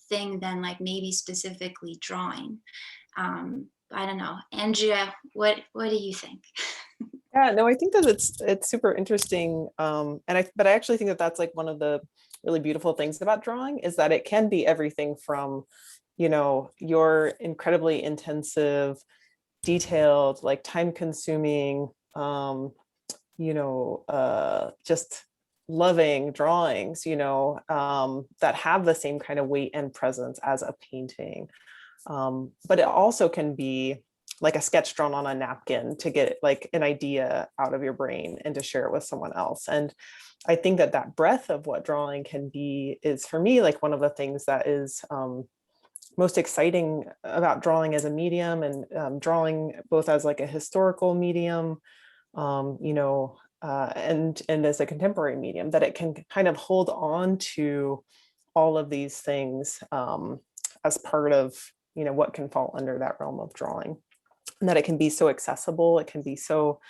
thing than like maybe specifically drawing. I don't know. Andrea, what do you think? Yeah, no, I think that it's super interesting. But I actually think that that's like one of the really beautiful things about drawing, is that it can be everything from, your incredibly intensive, detailed, like time consuming, just loving drawings, that have the same kind of weight and presence as a painting. But it also can be like a sketch drawn on a napkin to get like an idea out of your brain and to share it with someone else. And I think that breadth of what drawing can be is, for me, like one of the things that is most exciting about drawing as a medium, and drawing both as like a historical medium, and as a contemporary medium, that it can kind of hold on to all of these things as part of what can fall under that realm of drawing. And that it can be so accessible, it can be so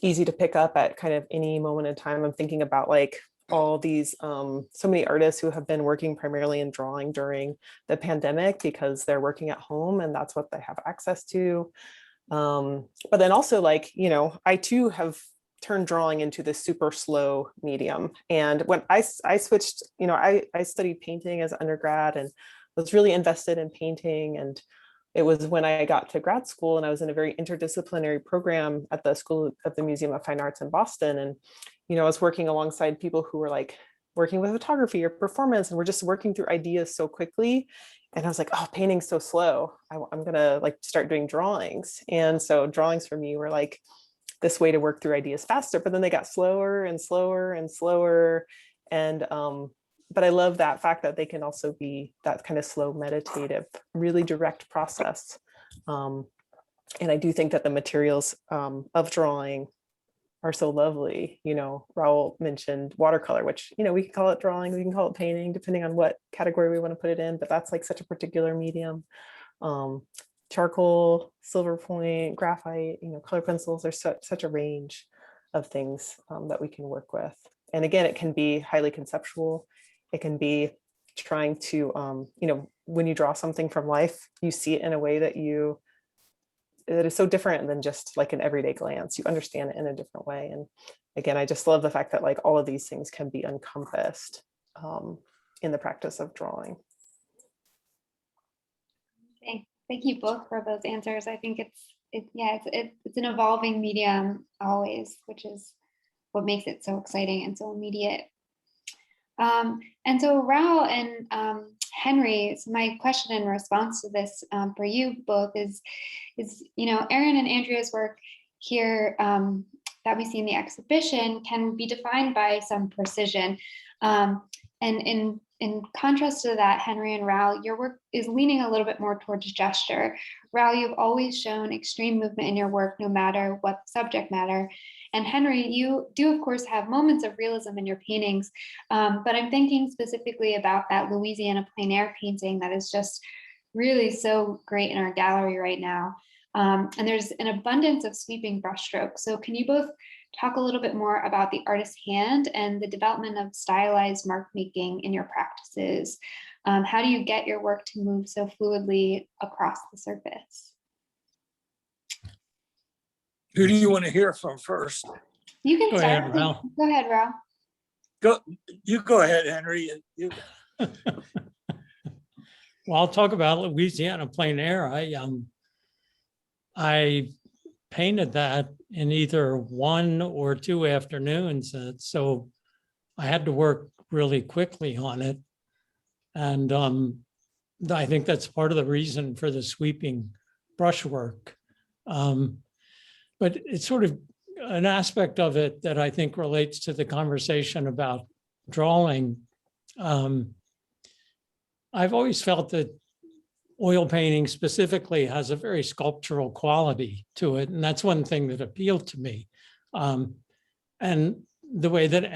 easy to pick up at kind of any moment in time. I'm thinking about like all these, so many artists who have been working primarily in drawing during the pandemic because they're working at home and that's what they have access to. But then also like, I too have turned drawing into this super slow medium. And when I switched, I studied painting as an undergrad and was really invested in painting. And it was when I got to grad school and I was in a very interdisciplinary program at the School of the Museum of Fine Arts in Boston. And, I was working alongside people who were like working with photography or performance, and we're just working through ideas so quickly. And I was like, oh, painting's so slow. I'm going to like start doing drawings. And so drawings for me were like this way to work through ideas faster, but then they got slower and slower and slower. And, but I love that fact that they can also be that kind of slow, meditative, really direct process. And I do think that the materials of drawing are so lovely. Raoul mentioned watercolor, which, we can call it drawing, we can call it painting, depending on what category we want to put it in, but that's like such a particular medium. Charcoal, silver point, graphite, color pencils, there's such a range of things that we can work with. And again, it can be highly conceptual. It can be trying to, when you draw something from life, you see it in a way that is so different than just like an everyday glance. You understand it in a different way. And again, I just love the fact that like all of these things can be encompassed in the practice of drawing. Thank you both for those answers. I think it's an evolving medium always, which is what makes it so exciting and so immediate. And so Raoul and Henry, so my question in response to this for you both is, Erin and Andrea's work here that we see in the exhibition can be defined by some precision. And in contrast to that, Henry and Raoul, your work is leaning a little bit more towards gesture. Raoul, you've always shown extreme movement in your work, no matter what the subject matter. And Henry, you do of course have moments of realism in your paintings, but I'm thinking specifically about that Louisiana plein air painting that is just really so great in our gallery right now. And there's an abundance of sweeping brushstrokes. So can you both talk a little bit more about the artist's hand and the development of stylized mark making in your practices? How do you get your work to move so fluidly across the surface? Who do you want to hear from first? You can Go start. ahead, Raoul. Go ahead, Raoul. Go ahead, Henry. Well, I'll talk about Louisiana plein air. I painted that in either 1 or 2 afternoons, so I had to work really quickly on it. And I think that's part of the reason for the sweeping brushwork. But it's sort of an aspect of it that I think relates to the conversation about drawing. I've always felt that oil painting specifically has a very sculptural quality to it. And that's one thing that appealed to me. And the way that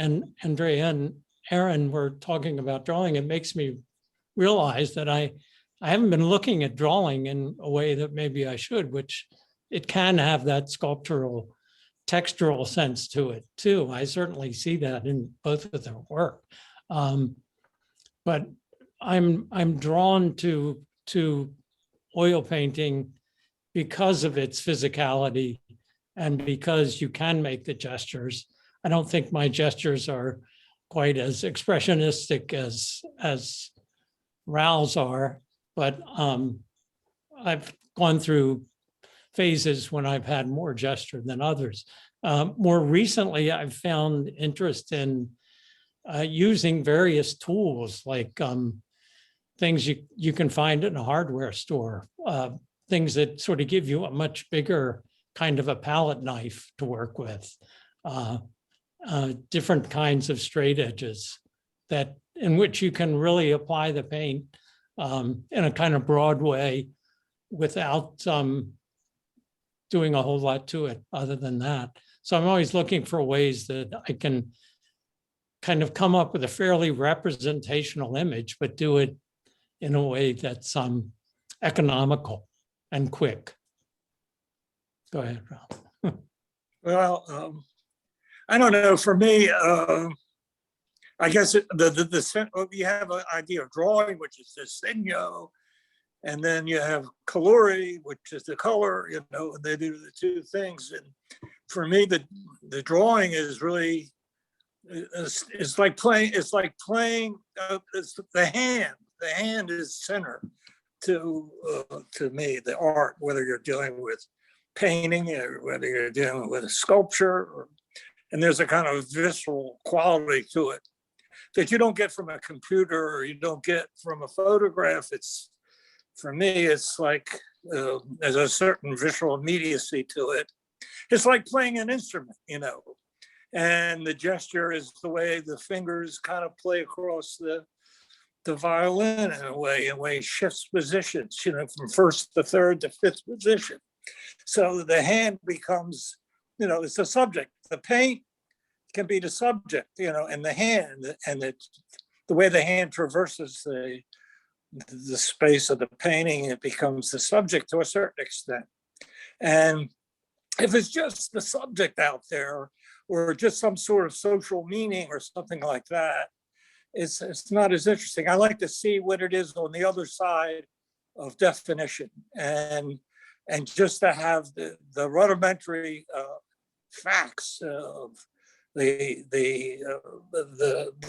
Andrea and Erin were talking about drawing, it makes me realize that I haven't been looking at drawing in a way that maybe I should, which it can have that sculptural, textural sense to it too. I certainly see that in both of their work. But I'm drawn to oil painting because of its physicality and because you can make the gestures. I don't think my gestures are quite as expressionistic as Raoul's are, but I've gone through phases when I've had more gesture than others. More recently, I've found interest in using various tools like things you can find in a hardware store, things that sort of give you a much bigger kind of a palette knife to work with, different kinds of straight edges in which you can really apply the paint in a kind of broad way without doing a whole lot to it other than that. So I'm always looking for ways that I can kind of come up with a fairly representational image, but do it in a way that's economical and quick. Go ahead, Raoul. Well, I don't know. For me, I guess you have an idea of drawing, which is the segno, and then you have colori, which is the color. And they do the two things. And for me, the drawing is really it's like playing. It's the hand. The hand is center to me, the art, whether you're dealing with painting or whether you're dealing with a sculpture, and there's a kind of visceral quality to it that you don't get from a computer or you don't get from a photograph. For me, it's like there's a certain visual immediacy to it. It's like playing an instrument, and the gesture is the way the fingers kind of play across the violin in a way shifts positions, from first to third to fifth position. So the hand becomes, it's the subject. The paint can be the subject, and the hand, and the way the hand traverses the space of the painting, it becomes the subject to a certain extent. And if it's just the subject out there, or just some sort of social meaning or something like that, it's not as interesting. I like to see what it is on the other side of definition, and just to have the rudimentary facts of the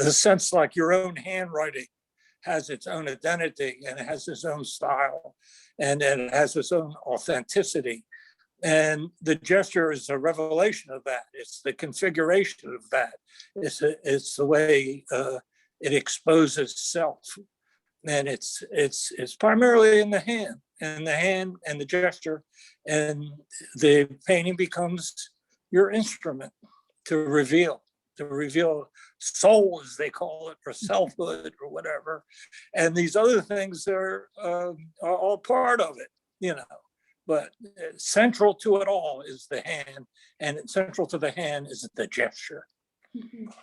sense, like your own handwriting has its own identity and it has its own style and it has its own authenticity. And the gesture is a revelation of that. It's the configuration of that. It's the way it exposes self, and it's primarily in the hand and the gesture, and the painting becomes your instrument to reveal soul, as they call it, or selfhood, or whatever. And these other things are all part of it, but central to it all is the hand, and central to the hand is the gesture. Mhm.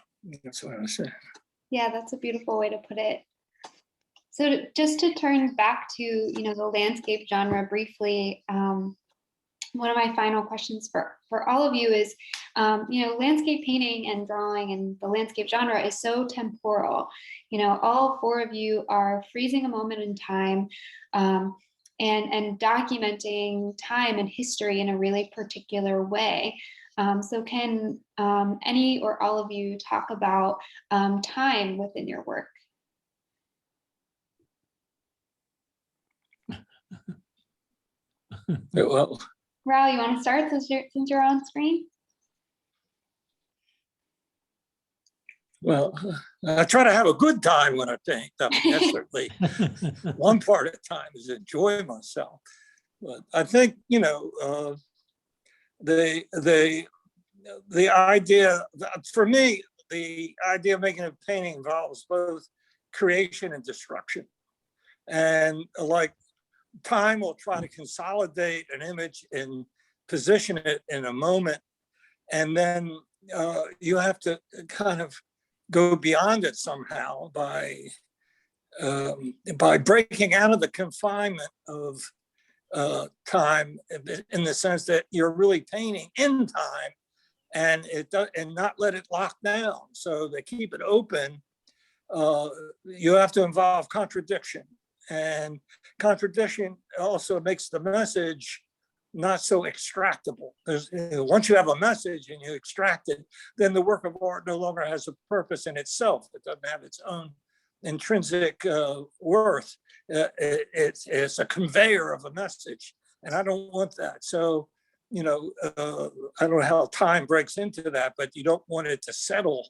That's what I was saying. Yeah, that's a beautiful way to put it. So just to turn back to, the landscape genre briefly, one of my final questions for all of you is, landscape painting and drawing and the landscape genre is so temporal. All four of you are freezing a moment in time, and documenting time and history in a really particular way. So can any or all of you talk about time within your work? Well, Raoul, you want to start since you're on screen? well, I try to have a good time when I paint. I mean, that's certainly one part of the time is enjoy myself. But I think, the idea, for me, the idea of making a painting involves both creation and destruction. And like time will try to consolidate an image and position it in a moment. And then you have to kind of go beyond it somehow by breaking out of the confinement of time, in the sense that you're really painting in time, and not let it lock down. So they keep it open. You have to involve contradiction, and contradiction also makes the message not so extractable. Once you have a message and you extract it, then the work of art no longer has a purpose in itself. It doesn't have its own intrinsic worth. It's a conveyor of a message, and I don't want that. So, I don't know how time breaks into that, but you don't want it to settle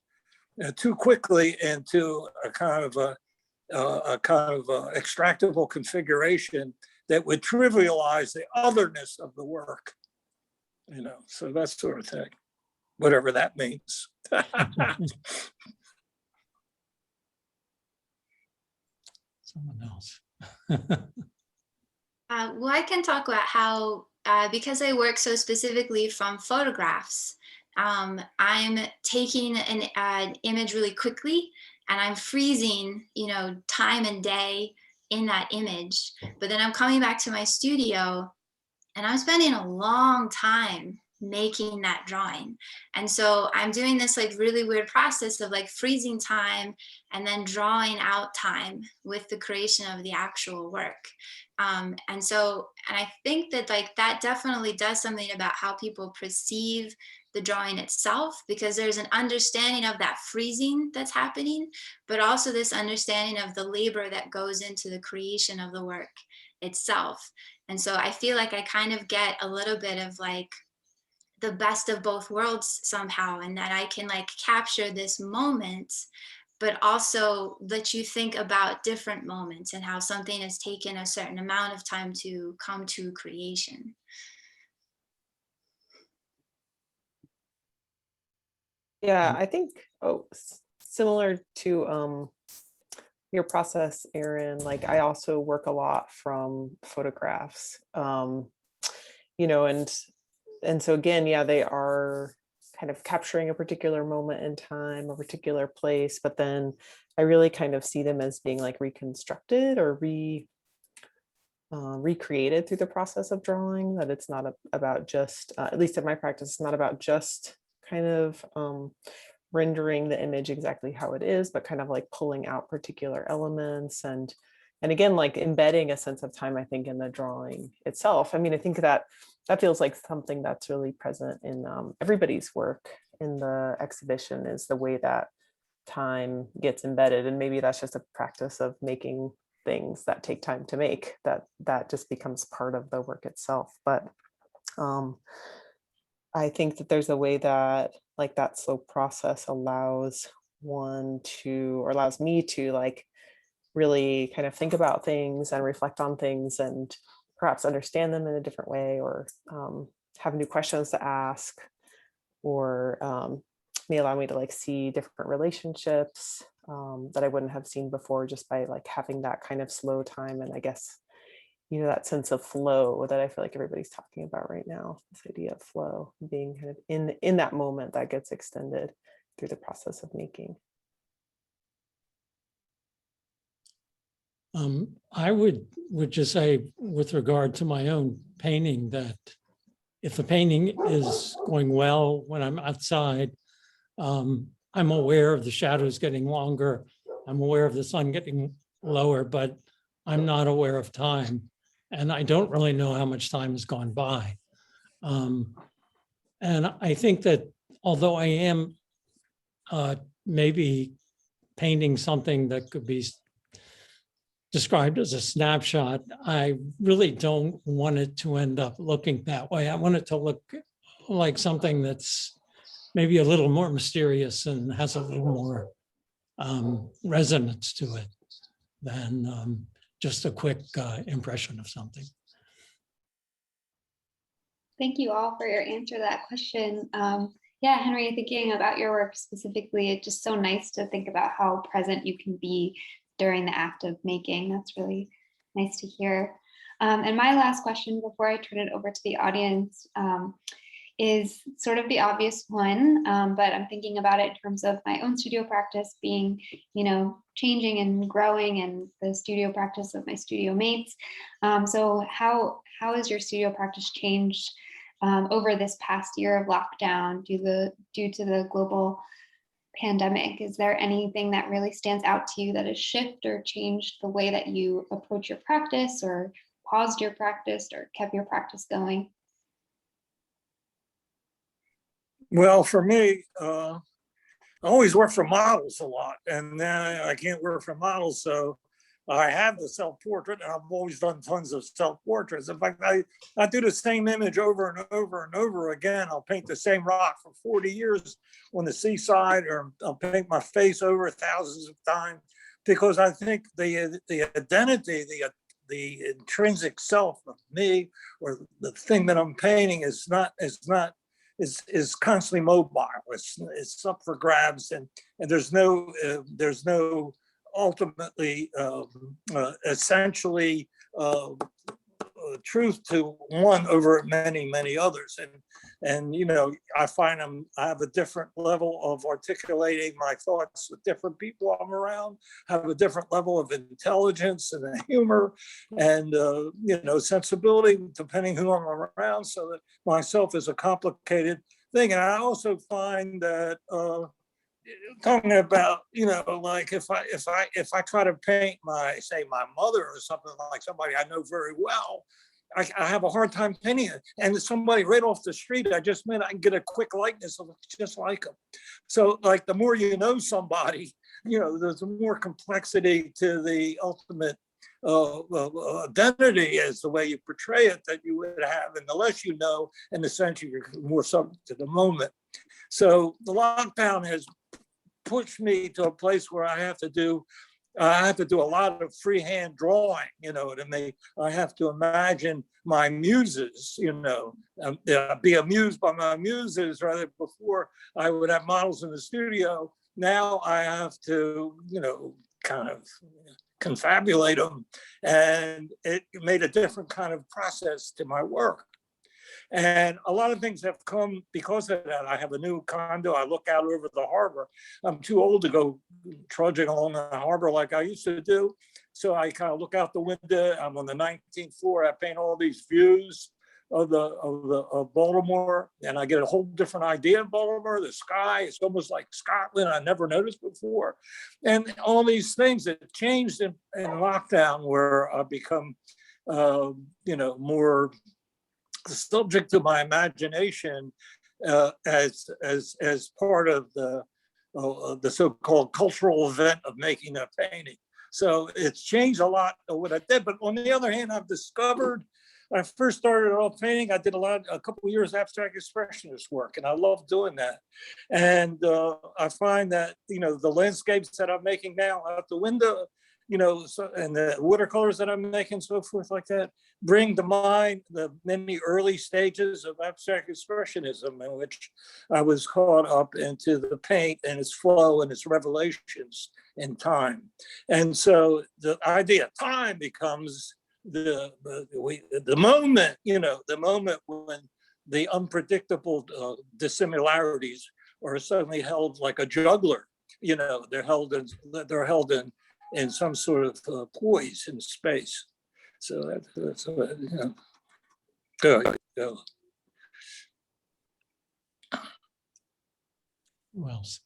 too quickly into a kind of extractable configuration that would trivialize the otherness of the work. So that sort of thing, whatever that means. Someone else. Well, I can talk about how, because I work so specifically from photographs, I'm taking an image really quickly, and I'm freezing, time and day in that image. But then I'm coming back to my studio, and I'm spending a long time making that drawing. And so I'm doing this like really weird process of like freezing time and then drawing out time with the creation of the actual work. And I think that like that definitely does something about how people perceive the drawing itself, because there's an understanding of that freezing that's happening, but also this understanding of the labor that goes into the creation of the work itself. And so I feel like I kind of get a little bit of like the best of both worlds somehow, and that I can like capture this moment, but also let you think about different moments and how something has taken a certain amount of time to come to creation. Yeah, I think similar to your process, Erin, like I also work a lot from photographs, and so again, yeah, they are kind of capturing a particular moment in time, a particular place, but then I really kind of see them as being like reconstructed or recreated through the process of drawing, that it's not about just, at least in my practice, it's not about just kind of rendering the image exactly how it is, but kind of like pulling out particular elements and again, like embedding a sense of time, I think, in the drawing itself. I mean, I think that feels like something that's really present in everybody's work in the exhibition, is the way that time gets embedded. And maybe that's just a practice of making things that take time to make, that just becomes part of the work itself. But I think that there's a way that like that slow process allows me to like really kind of think about things and reflect on things and perhaps understand them in a different way, or have new questions to ask, or may allow me to like see different relationships that I wouldn't have seen before, just by like having that kind of slow time. And I guess, that sense of flow that I feel like everybody's talking about right now, this idea of flow, being kind of in that moment that gets extended through the process of making. I would just say, with regard to my own painting, that if the painting is going well when I'm outside, I'm aware of the shadows getting longer. I'm aware of the sun getting lower, but I'm not aware of time. And I don't really know how much time has gone by. And I think that although I am maybe painting something that could be described as a snapshot, I really don't want it to end up looking that way. I want it to look like something that's maybe a little more mysterious and has a little more resonance to it than just a quick impression of something. Thank you all for your answer to that question. Yeah, Henry, thinking about your work specifically, it's just so nice to think about how present you can be during the act of making. That's really nice to hear. And my last question before I turn it over to the audience is sort of the obvious one, but I'm thinking about it in terms of my own studio practice being, changing and growing, and the studio practice of my studio mates. So how has your studio practice changed over this past year of lockdown due to the global pandemic? Is there anything that really stands out to you that has shifted or changed the way that you approach your practice, or paused your practice, or kept your practice going? Well, for me, I always work for models a lot, and then I can't work for models. So I have the self-portrait, and I've always done tons of self-portraits. In fact, I do the same image over and over and over again. I'll paint the same rock for 40 years on the seaside, or I'll paint my face over thousands of times, because I think the identity, the intrinsic self of me, or the thing that I'm painting is constantly mobile. It's up for grabs, and there's no ultimately essentially truth to one over many others. And I find I have a different level of articulating my thoughts with different people I'm around, have a different level of intelligence and humor and sensibility depending who I'm around, so that myself is a complicated thing. And I also find that talking about, like if I try to paint my mother or something, like somebody I know very well, I have a hard time painting it. And somebody right off the street I just met, I can get a quick likeness of just like them. So like the more you know somebody, there's more complexity to the ultimate identity as the way you portray it that you would have. And the less you know, in the sense you're more subject to the moment. So the lockdown has pushed me to a place where I have to do a lot of freehand drawing, I have to imagine my muses, be amused by my muses. Rather, before I would have models in the studio. Now I have to, kind of confabulate them, and it made a different kind of process to my work. And a lot of things have come because of that. I have a new condo. I look out over the harbor. I'm too old to go trudging along the harbor like I used to do. So I kind of look out the window. I'm on the 19th floor. I paint all these views of Baltimore, and I get a whole different idea of Baltimore. The sky, it's almost like Scotland. I never noticed before. And all these things that changed in lockdown, where I become, more subject to my imagination as part of the so-called cultural event of making a painting. So it's changed a lot of what I did. But on the other hand, I've discovered, when I first started off painting, I did a couple of years abstract expressionist work, and I love doing that. And I find that, the landscapes that I'm making now out the window, and the watercolors that I'm making, so forth like that, bring to mind the many early stages of abstract expressionism in which I was caught up into the paint and its flow and its revelations in time. And so the idea of time becomes the moment, the moment when the unpredictable dissimilarities are suddenly held like a juggler, they're held in some sort of poise in space. So that's good. Who else?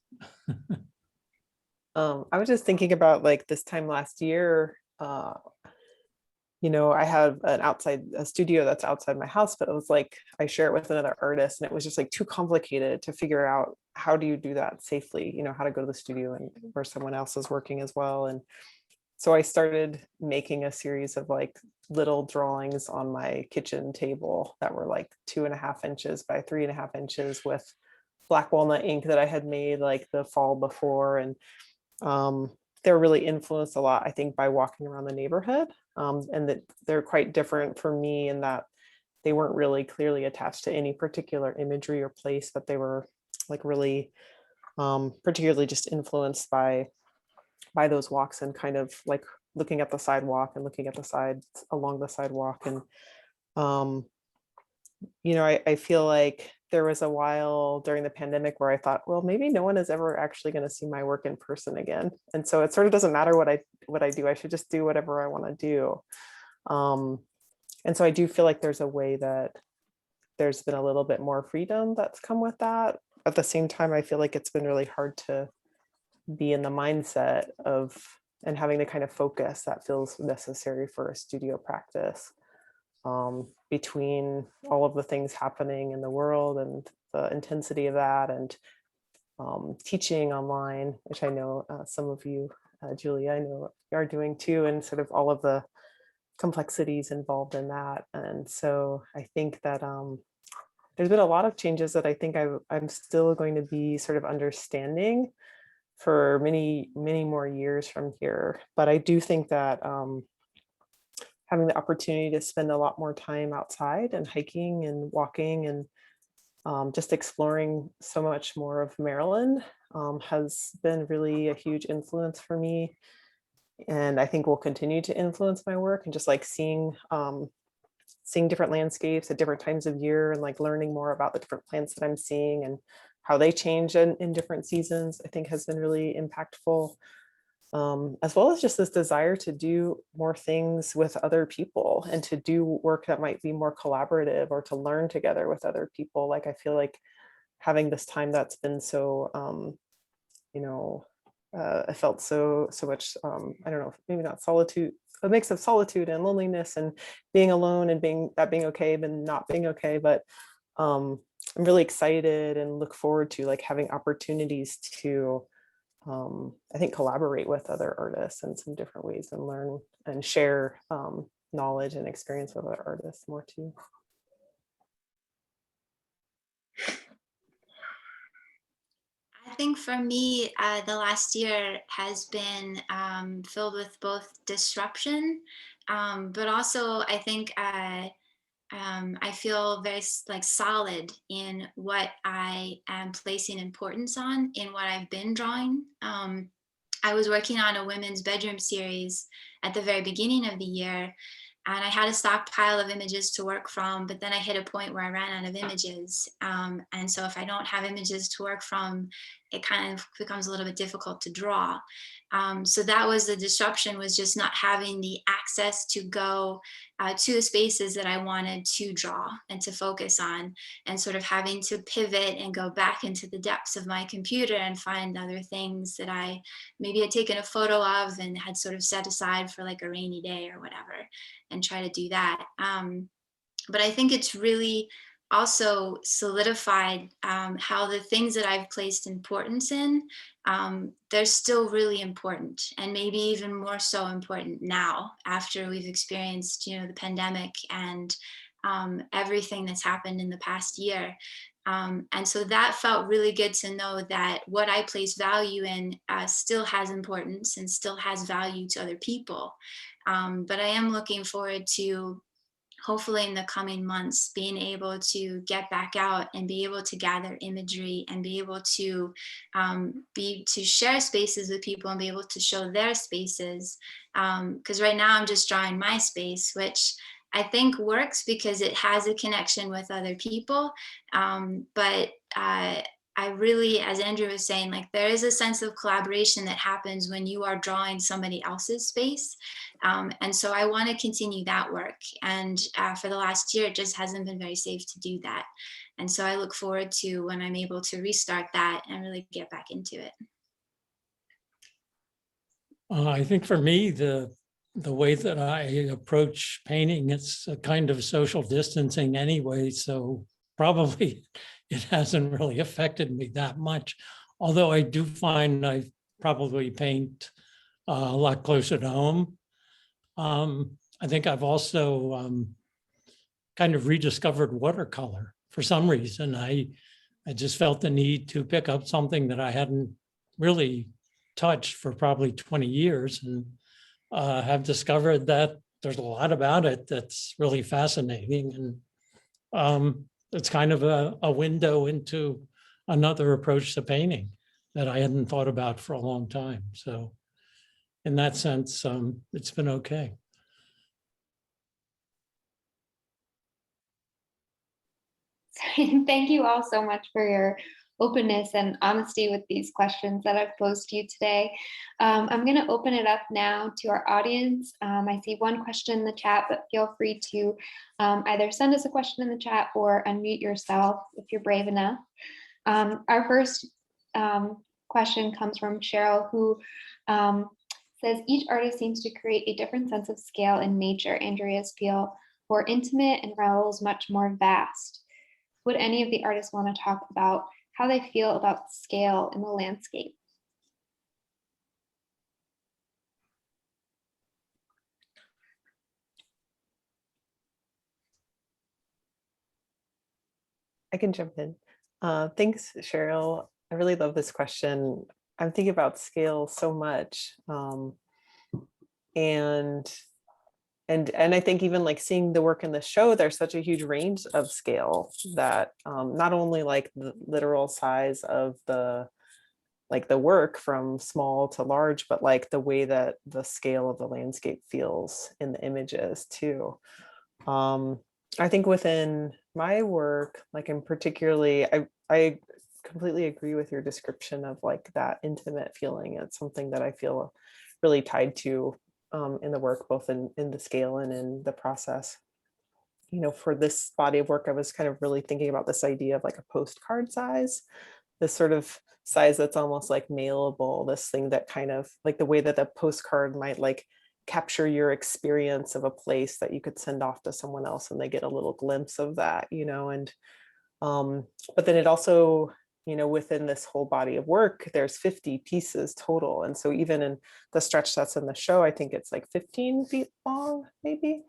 I was just thinking about like this time last year, I have a studio that's outside my house, but it was like, I share it with another artist and it was just like too complicated to figure out how do you do that safely, how to go to the studio and where someone else is working as well. And so I started making a series of like little drawings on my kitchen table that were like 2.5 inches by 3.5 inches with black walnut ink that I had made like the fall before. And they're really influenced a lot, I think, by walking around the neighborhood, and that they're quite different for me in that they weren't really clearly attached to any particular imagery or place, but they were like really particularly just influenced by those walks and kind of like looking at the sidewalk and looking at the sides along the sidewalk. And I feel like there was a while during the pandemic where I thought, well, maybe no one is ever actually going to see my work in person again. And so it sort of doesn't matter what I do. I should just do whatever I want to do. And so I do feel like there's a way that there's been a little bit more freedom that's come with that. At the same time, I feel like it's been really hard to be in the mindset of and having the kind of focus that feels necessary for a studio practice. Between all of the things happening in the world and the intensity of that, and teaching online, which I know some of you, Julie, I know are doing too, and sort of all of the complexities involved in that. And so I think that there's been a lot of changes that I think I'm still going to be sort of understanding for many, many more years from here. But I do think that having the opportunity to spend a lot more time outside and hiking and walking and just exploring so much more of Maryland has been really a huge influence for me. And I think will continue to influence my work, and just like seeing different landscapes at different times of year and like learning more about the different plants that I'm seeing and how they change in different seasons, I think has been really impactful. As well as just this desire to do more things with other people and to do work that might be more collaborative or to learn together with other people. Like I feel like having this time that's been so, I felt so much, I don't know, maybe not solitude, a mix of solitude and loneliness and being alone and being okay, but not being okay. But I'm really excited and look forward to like having opportunities to I think collaborate with other artists in some different ways and learn and share knowledge and experience with other artists more too. I think for me, the last year has been filled with both disruption, but also I think I feel very like solid in what I am placing importance on in what I've been drawing. I was working on a women's bedroom series at the very beginning of the year, and I had a stockpile of images to work from, but then I hit a point where I ran out of images. And so if I don't have images to work from, it kind of becomes a little bit difficult to draw. So that was the disruption, was just not having the access to go to the spaces that I wanted to draw and to focus on, and sort of having to pivot and go back into the depths of my computer and find other things that I maybe had taken a photo of and had sort of set aside for like a rainy day or whatever, and try to do that. But I think it's really also solidified how the things that I've placed importance in, they're still really important, and maybe even more so important now after we've experienced, the pandemic and everything that's happened in the past year. And so that felt really good to know that what I place value in still has importance and still has value to other people. But I am looking forward to hopefully in the coming months, being able to get back out and be able to gather imagery and be able to share spaces with people and be able to show their spaces. Because right now I'm just drawing my space, which I think works because it has a connection with other people. But I really, as Andrew was saying, like there is a sense of collaboration that happens when you are drawing somebody else's space. And so I want to continue that work. And for the last year, it just hasn't been very safe to do that. And so I look forward to when I'm able to restart that and really get back into it. I think for me, the way that I approach painting, it's a kind of social distancing anyway. So probably it hasn't really affected me that much. Although I do find I probably paint a lot closer to home. I think I've also kind of rediscovered watercolor for some reason. I just felt the need to pick up something that I hadn't really touched for probably 20 years and have discovered that there's a lot about it that's really fascinating. And it's kind of a window into another approach to painting that I hadn't thought about for a long time. So in that sense, it's been okay. Thank you all so much for your openness and honesty with these questions that I've posed to you today. I'm going to open it up now to our audience. I see one question in the chat, but feel free to either send us a question in the chat or unmute yourself if you're brave enough. Our first question comes from Cheryl, who says, each artist seems to create a different sense of scale in nature. Andrea's feel more intimate and Raoul's much more vast. Would any of the artists want to talk about how they feel about scale in the landscape? I can jump in. Thanks, Cheryl. I really love this question. I'm thinking about scale so much. And I think even like seeing the work in the show, there's such a huge range of scale that not only like the literal size of the work from small to large, but like the way that the scale of the landscape feels in the images too. I think within my work, like in particularly, I completely agree with your description of like that intimate feeling. It's something that I feel really tied to in the work, both in the scale and in the process. You know, for this body of work, I was kind of really thinking about this idea of like a postcard size, this sort of size that's almost like mailable, this thing that kind of like the way that the postcard might like capture your experience of a place that you could send off to someone else and they get a little glimpse of that, you know. And but then it also, you know, within this whole body of work, there's 50 pieces total. And so even in the stretch that's in the show, I think it's like 15 feet long, maybe.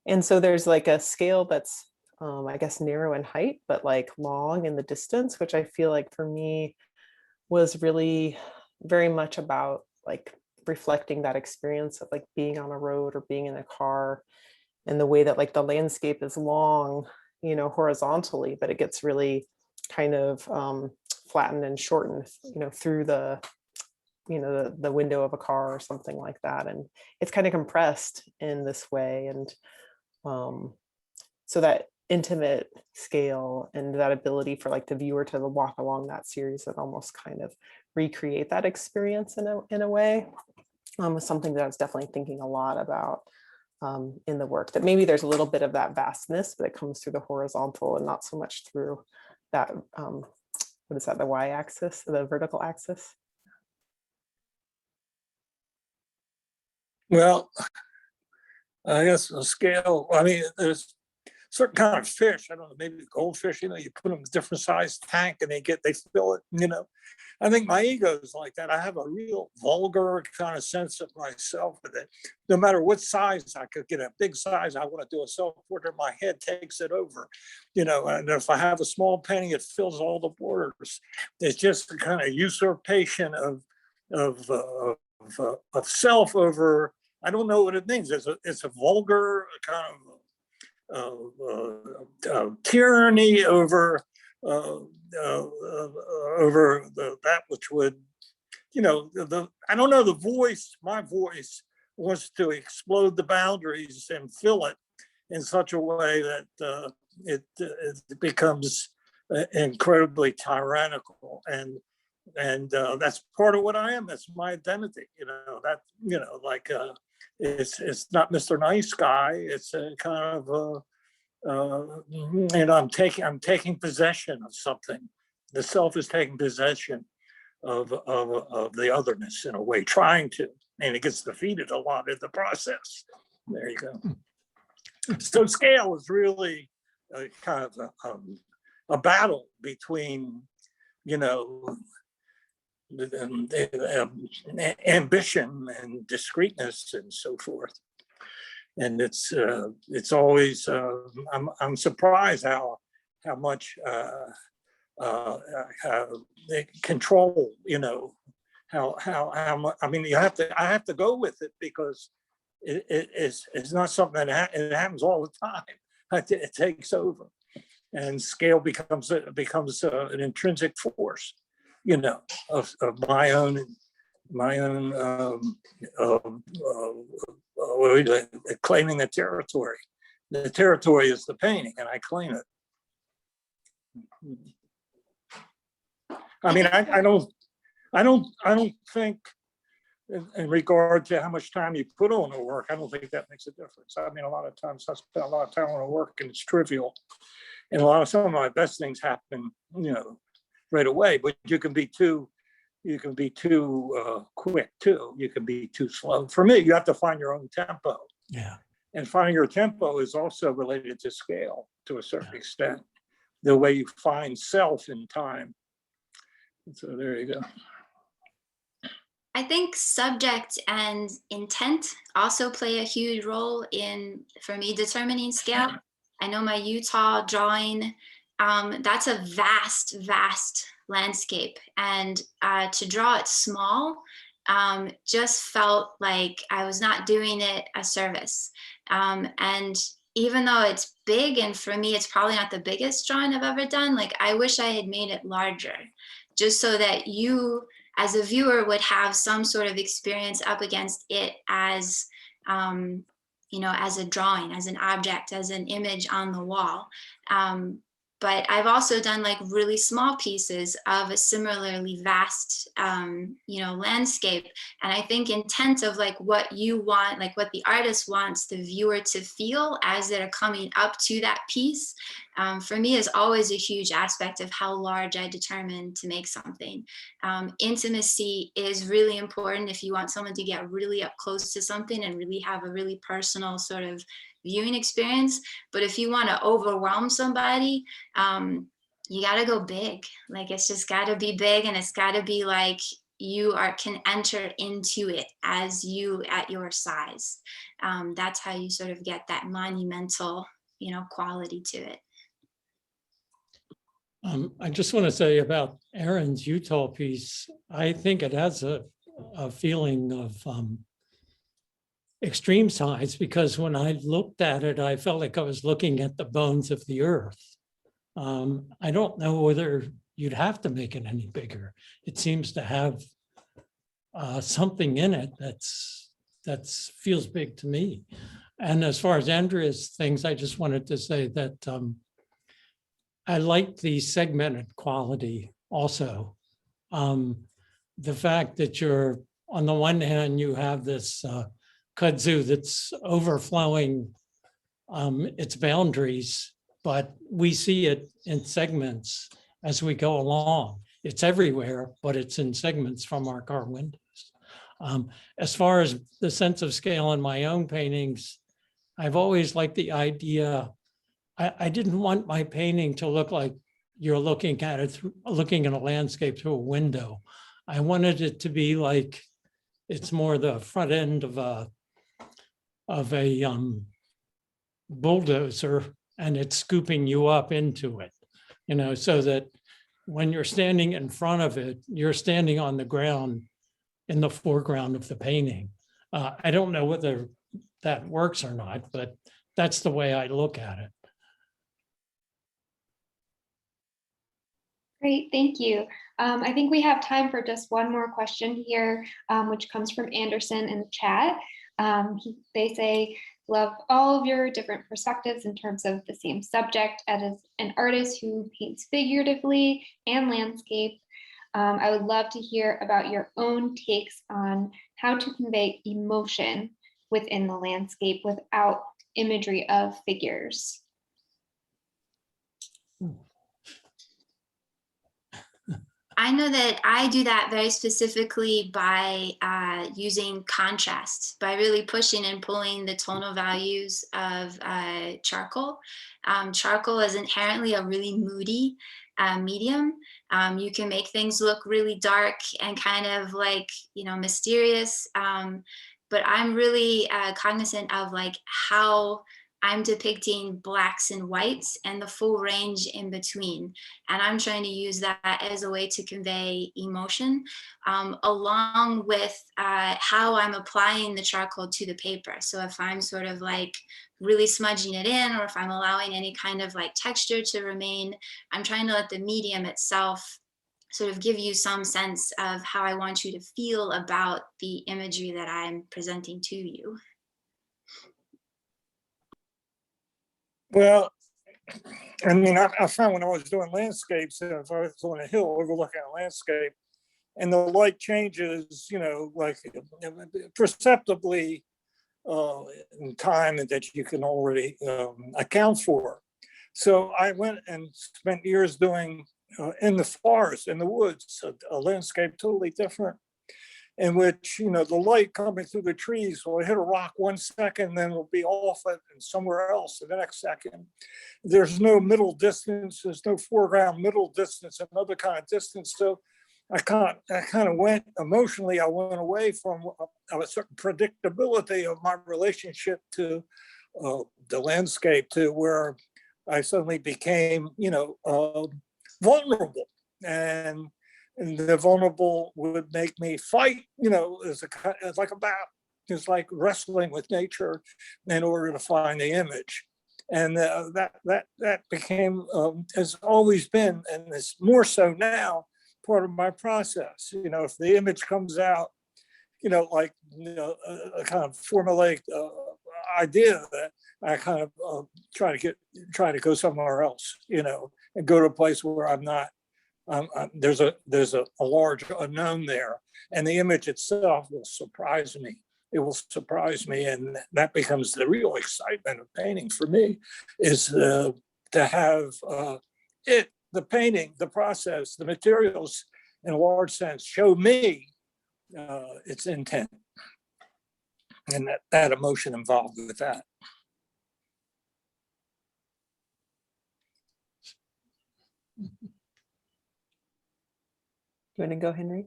And so there's like a scale that's, I guess, narrow in height, but like long in the distance, which I feel like for me was really very much about like reflecting that experience of like being on a road or being in a car, and the way that like the landscape is long, you know, horizontally, but it gets really kind of flattened and shortened, you know, through the, you know, the window of a car or something like that. And it's kind of compressed in this way. And so that intimate scale and that ability for like the viewer to walk along that series and almost kind of recreate that experience in a way was something that I was definitely thinking a lot about in the work, that maybe there's a little bit of that vastness, but it comes through the horizontal and not so much through that, what is that, the y-axis, the vertical axis? Well, I guess the scale, I mean, there's certain kind of fish, I don't know, maybe goldfish, you know, you put them in a different size tank and they fill it, you know. I think my ego is like that. I have a real vulgar kind of sense of myself with it. No matter what size, I could get a big size. I want to do a self-portrait, my head takes it over, you know. And if I have a small painting, it fills all the borders. It's just a kind of usurpation of self over. I don't know what it means. It's a vulgar kind tyranny over that which would, I don't know, my voice wants to explode the boundaries and fill it in such a way that it becomes incredibly tyrannical, and that's part of what I am. That's my identity. It's not Mr. Nice Guy. It's a kind of I'm taking possession of something. The self is taking possession of the otherness in a way, trying to, and it gets defeated a lot in the process. There you go. So scale is really kind of a battle between, ambition and discreteness and so forth. And it's always I'm surprised how much control, how much. I mean, I have to go with it because it's not something that it happens all the time. It takes over, and scale becomes an intrinsic force, of my own claiming the territory. The territory is the painting, and I claim it. I mean, I don't think, in regard to how much time you put on the work, I don't think that makes a difference. I mean, a lot of times I spend a lot of time on the work and it's trivial, and some of my best things happen, right away. But you can be too quick too. You can be too slow. For me, you have to find your own tempo. Yeah. And finding your tempo is also related to scale to a certain extent. The way you find self in time. So there you go. I think subject and intent also play a huge role in, for me, determining scale. I know my Utah drawing, that's a vast, vast landscape. And to draw it small just felt like I was not doing it a service. And even though it's big, and for me, it's probably not the biggest drawing I've ever done, like I wish I had made it larger, just so that you, as a viewer, would have some sort of experience up against it as, as a drawing, as an object, as an image on the wall. But I've also done like really small pieces of a similarly vast, landscape. And I think intent of like what you want, like what the artist wants the viewer to feel as they're coming up to that piece, for me is always a huge aspect of how large I determine to make something. Intimacy is really important if you want someone to get really up close to something and really have a really personal sort of viewing experience. But if you want to overwhelm somebody, you got to go big. Like it's just got to be big, and it's got to be like you can enter into it as you at your size. That's how you sort of get that monumental, quality to it. I just want to say about Erin's Utah piece, I think it has a feeling of extreme size, because when I looked at it, I felt like I was looking at the bones of the earth. I don't know whether you'd have to make it any bigger. It seems to have something in it that feels big to me. And as far as Andrea's things, I just wanted to say that I like the segmented quality also. The fact that you're, on the one hand, you have this kudzu that's overflowing its boundaries, but we see it in segments as we go along. It's everywhere, but it's in segments from our car windows. As far as the sense of scale in my own paintings, I've always liked the idea. I didn't want my painting to look like you're looking at it, looking at a landscape through a window. I wanted it to be like it's more the front end of a bulldozer, and it's scooping you up into it, so that when you're standing in front of it, you're standing on the ground in the foreground of the painting. I don't know whether that works or not, but that's the way I look at it. Great, thank you. I think we have time for just one more question here, which comes from Anderson in the chat. They say, love all of your different perspectives in terms of the same subject. As an artist who paints figuratively and landscape, I would love to hear about your own takes on how to convey emotion within the landscape without imagery of figures. I know that I do that very specifically by using contrast, by really pushing and pulling the tonal values of charcoal. Charcoal is inherently a really moody medium. You can make things look really dark and kind of like, you know, mysterious. But I'm really cognizant of like how I'm depicting blacks and whites and the full range in between. And I'm trying to use that as a way to convey emotion, along with how I'm applying the charcoal to the paper. So if I'm sort of like really smudging it in, or if I'm allowing any kind of like texture to remain, I'm trying to let the medium itself sort of give you some sense of how I want you to feel about the imagery that I'm presenting to you. Well, I mean, I found when I was doing landscapes, if I was on a hill overlooking a landscape, and the light changes, you know, like perceptibly in time, and that you can already account for. So I went and spent years doing in the forest, in the woods, a landscape totally different, in which, you know, the light coming through the trees will hit a rock 1 second, then it'll be off it and somewhere else the next second. There's no middle distance, there's no foreground, middle distance, another kind of distance. So I kind of went emotionally, I went away from a certain predictability of my relationship to the landscape, to where I suddenly became, you know, vulnerable. And the vulnerable would make me fight, you know, it's like a battle. It's like wrestling with nature in order to find the image. And that became, has always been, and it's more so now, part of my process. You know, if the image comes out, you know, like, you know, a kind of formulaic idea, that I kind of try to go somewhere else, you know, and go to a place where I'm not. There's a large unknown there, and the image itself will surprise me. It will surprise me, and that becomes the real excitement of painting for me, is to have the painting, the process, the materials, in a large sense, show me its intent, and that emotion involved with that. You want to go, Henry?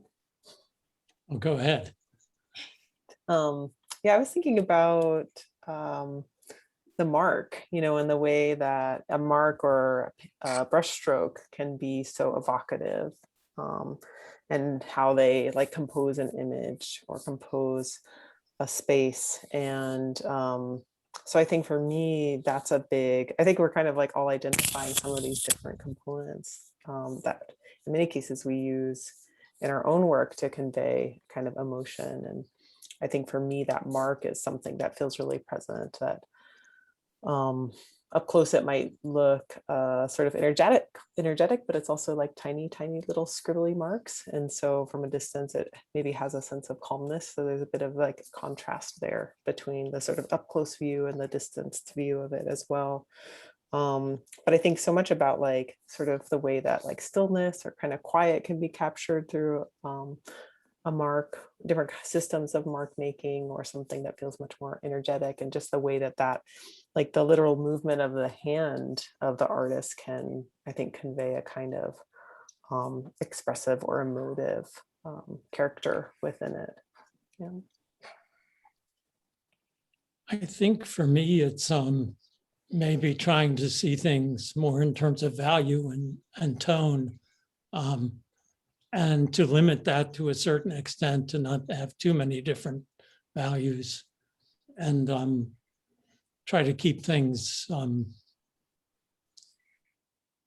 Well, go ahead. Yeah, I was thinking about the mark, you know, and the way that a mark or a brushstroke can be so evocative, and how they like compose an image or compose a space. And so I think for me, that's a big, I think we're kind of like all identifying some of these different components that in many cases we use in our own work to convey kind of emotion. And I think for me, that mark is something that feels really present, that up close it might look sort of energetic, but it's also like tiny little scribbly marks. And so from a distance, it maybe has a sense of calmness. So there's a bit of like contrast there between the sort of up close view and the distanced view of it as well. But I think so much about like sort of the way that like stillness or kind of quiet can be captured through a mark, different systems of mark making, or something that feels much more energetic, and just the way that like the literal movement of the hand of the artist can, I think, convey a kind of expressive or emotive character within it. Yeah. I think for me, it's maybe trying to see things more in terms of value and tone, and to limit that to a certain extent, to not have too many different values. And try to keep things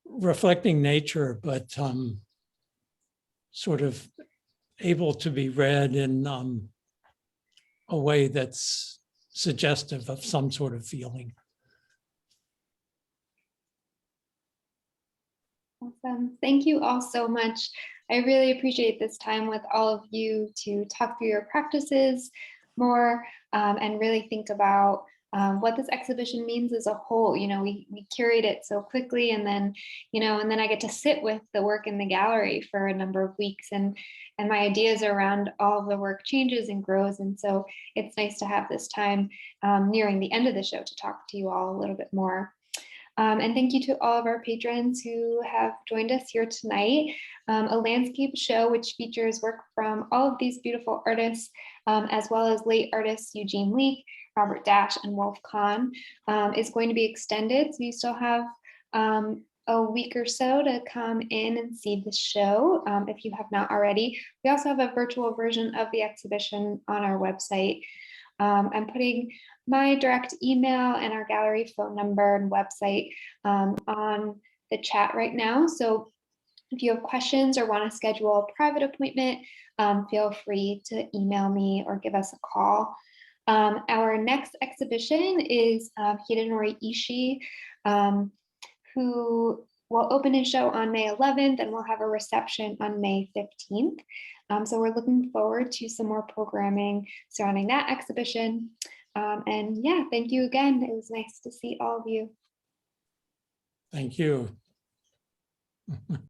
reflecting nature, but sort of able to be read in a way that's suggestive of some sort of feeling. Awesome. Thank you all so much. I really appreciate this time with all of you to talk through your practices more and really think about what this exhibition means as a whole. You know, we curate it so quickly, and then, you know, and then I get to sit with the work in the gallery for a number of weeks, and my ideas around all of the work changes and grows. And so it's nice to have this time nearing the end of the show to talk to you all a little bit more. And thank you to all of our patrons who have joined us here tonight. A landscape show which features work from all of these beautiful artists, as well as late artists Eugene Leek, Robert Dash, and Wolf Kahn, is going to be extended. So you still have a week or so to come in and see the show if you have not already. We also have a virtual version of the exhibition on our website. I'm putting my direct email and our gallery phone number and website on the chat right now. So if you have questions or want to schedule a private appointment, feel free to email me or give us a call. Our next exhibition is Hidenori Ishii, who will open his show on May 11th, and we'll have a reception on May 15th. So we're looking forward to some more programming surrounding that exhibition. And yeah, thank you again. It was nice to see all of you. Thank you.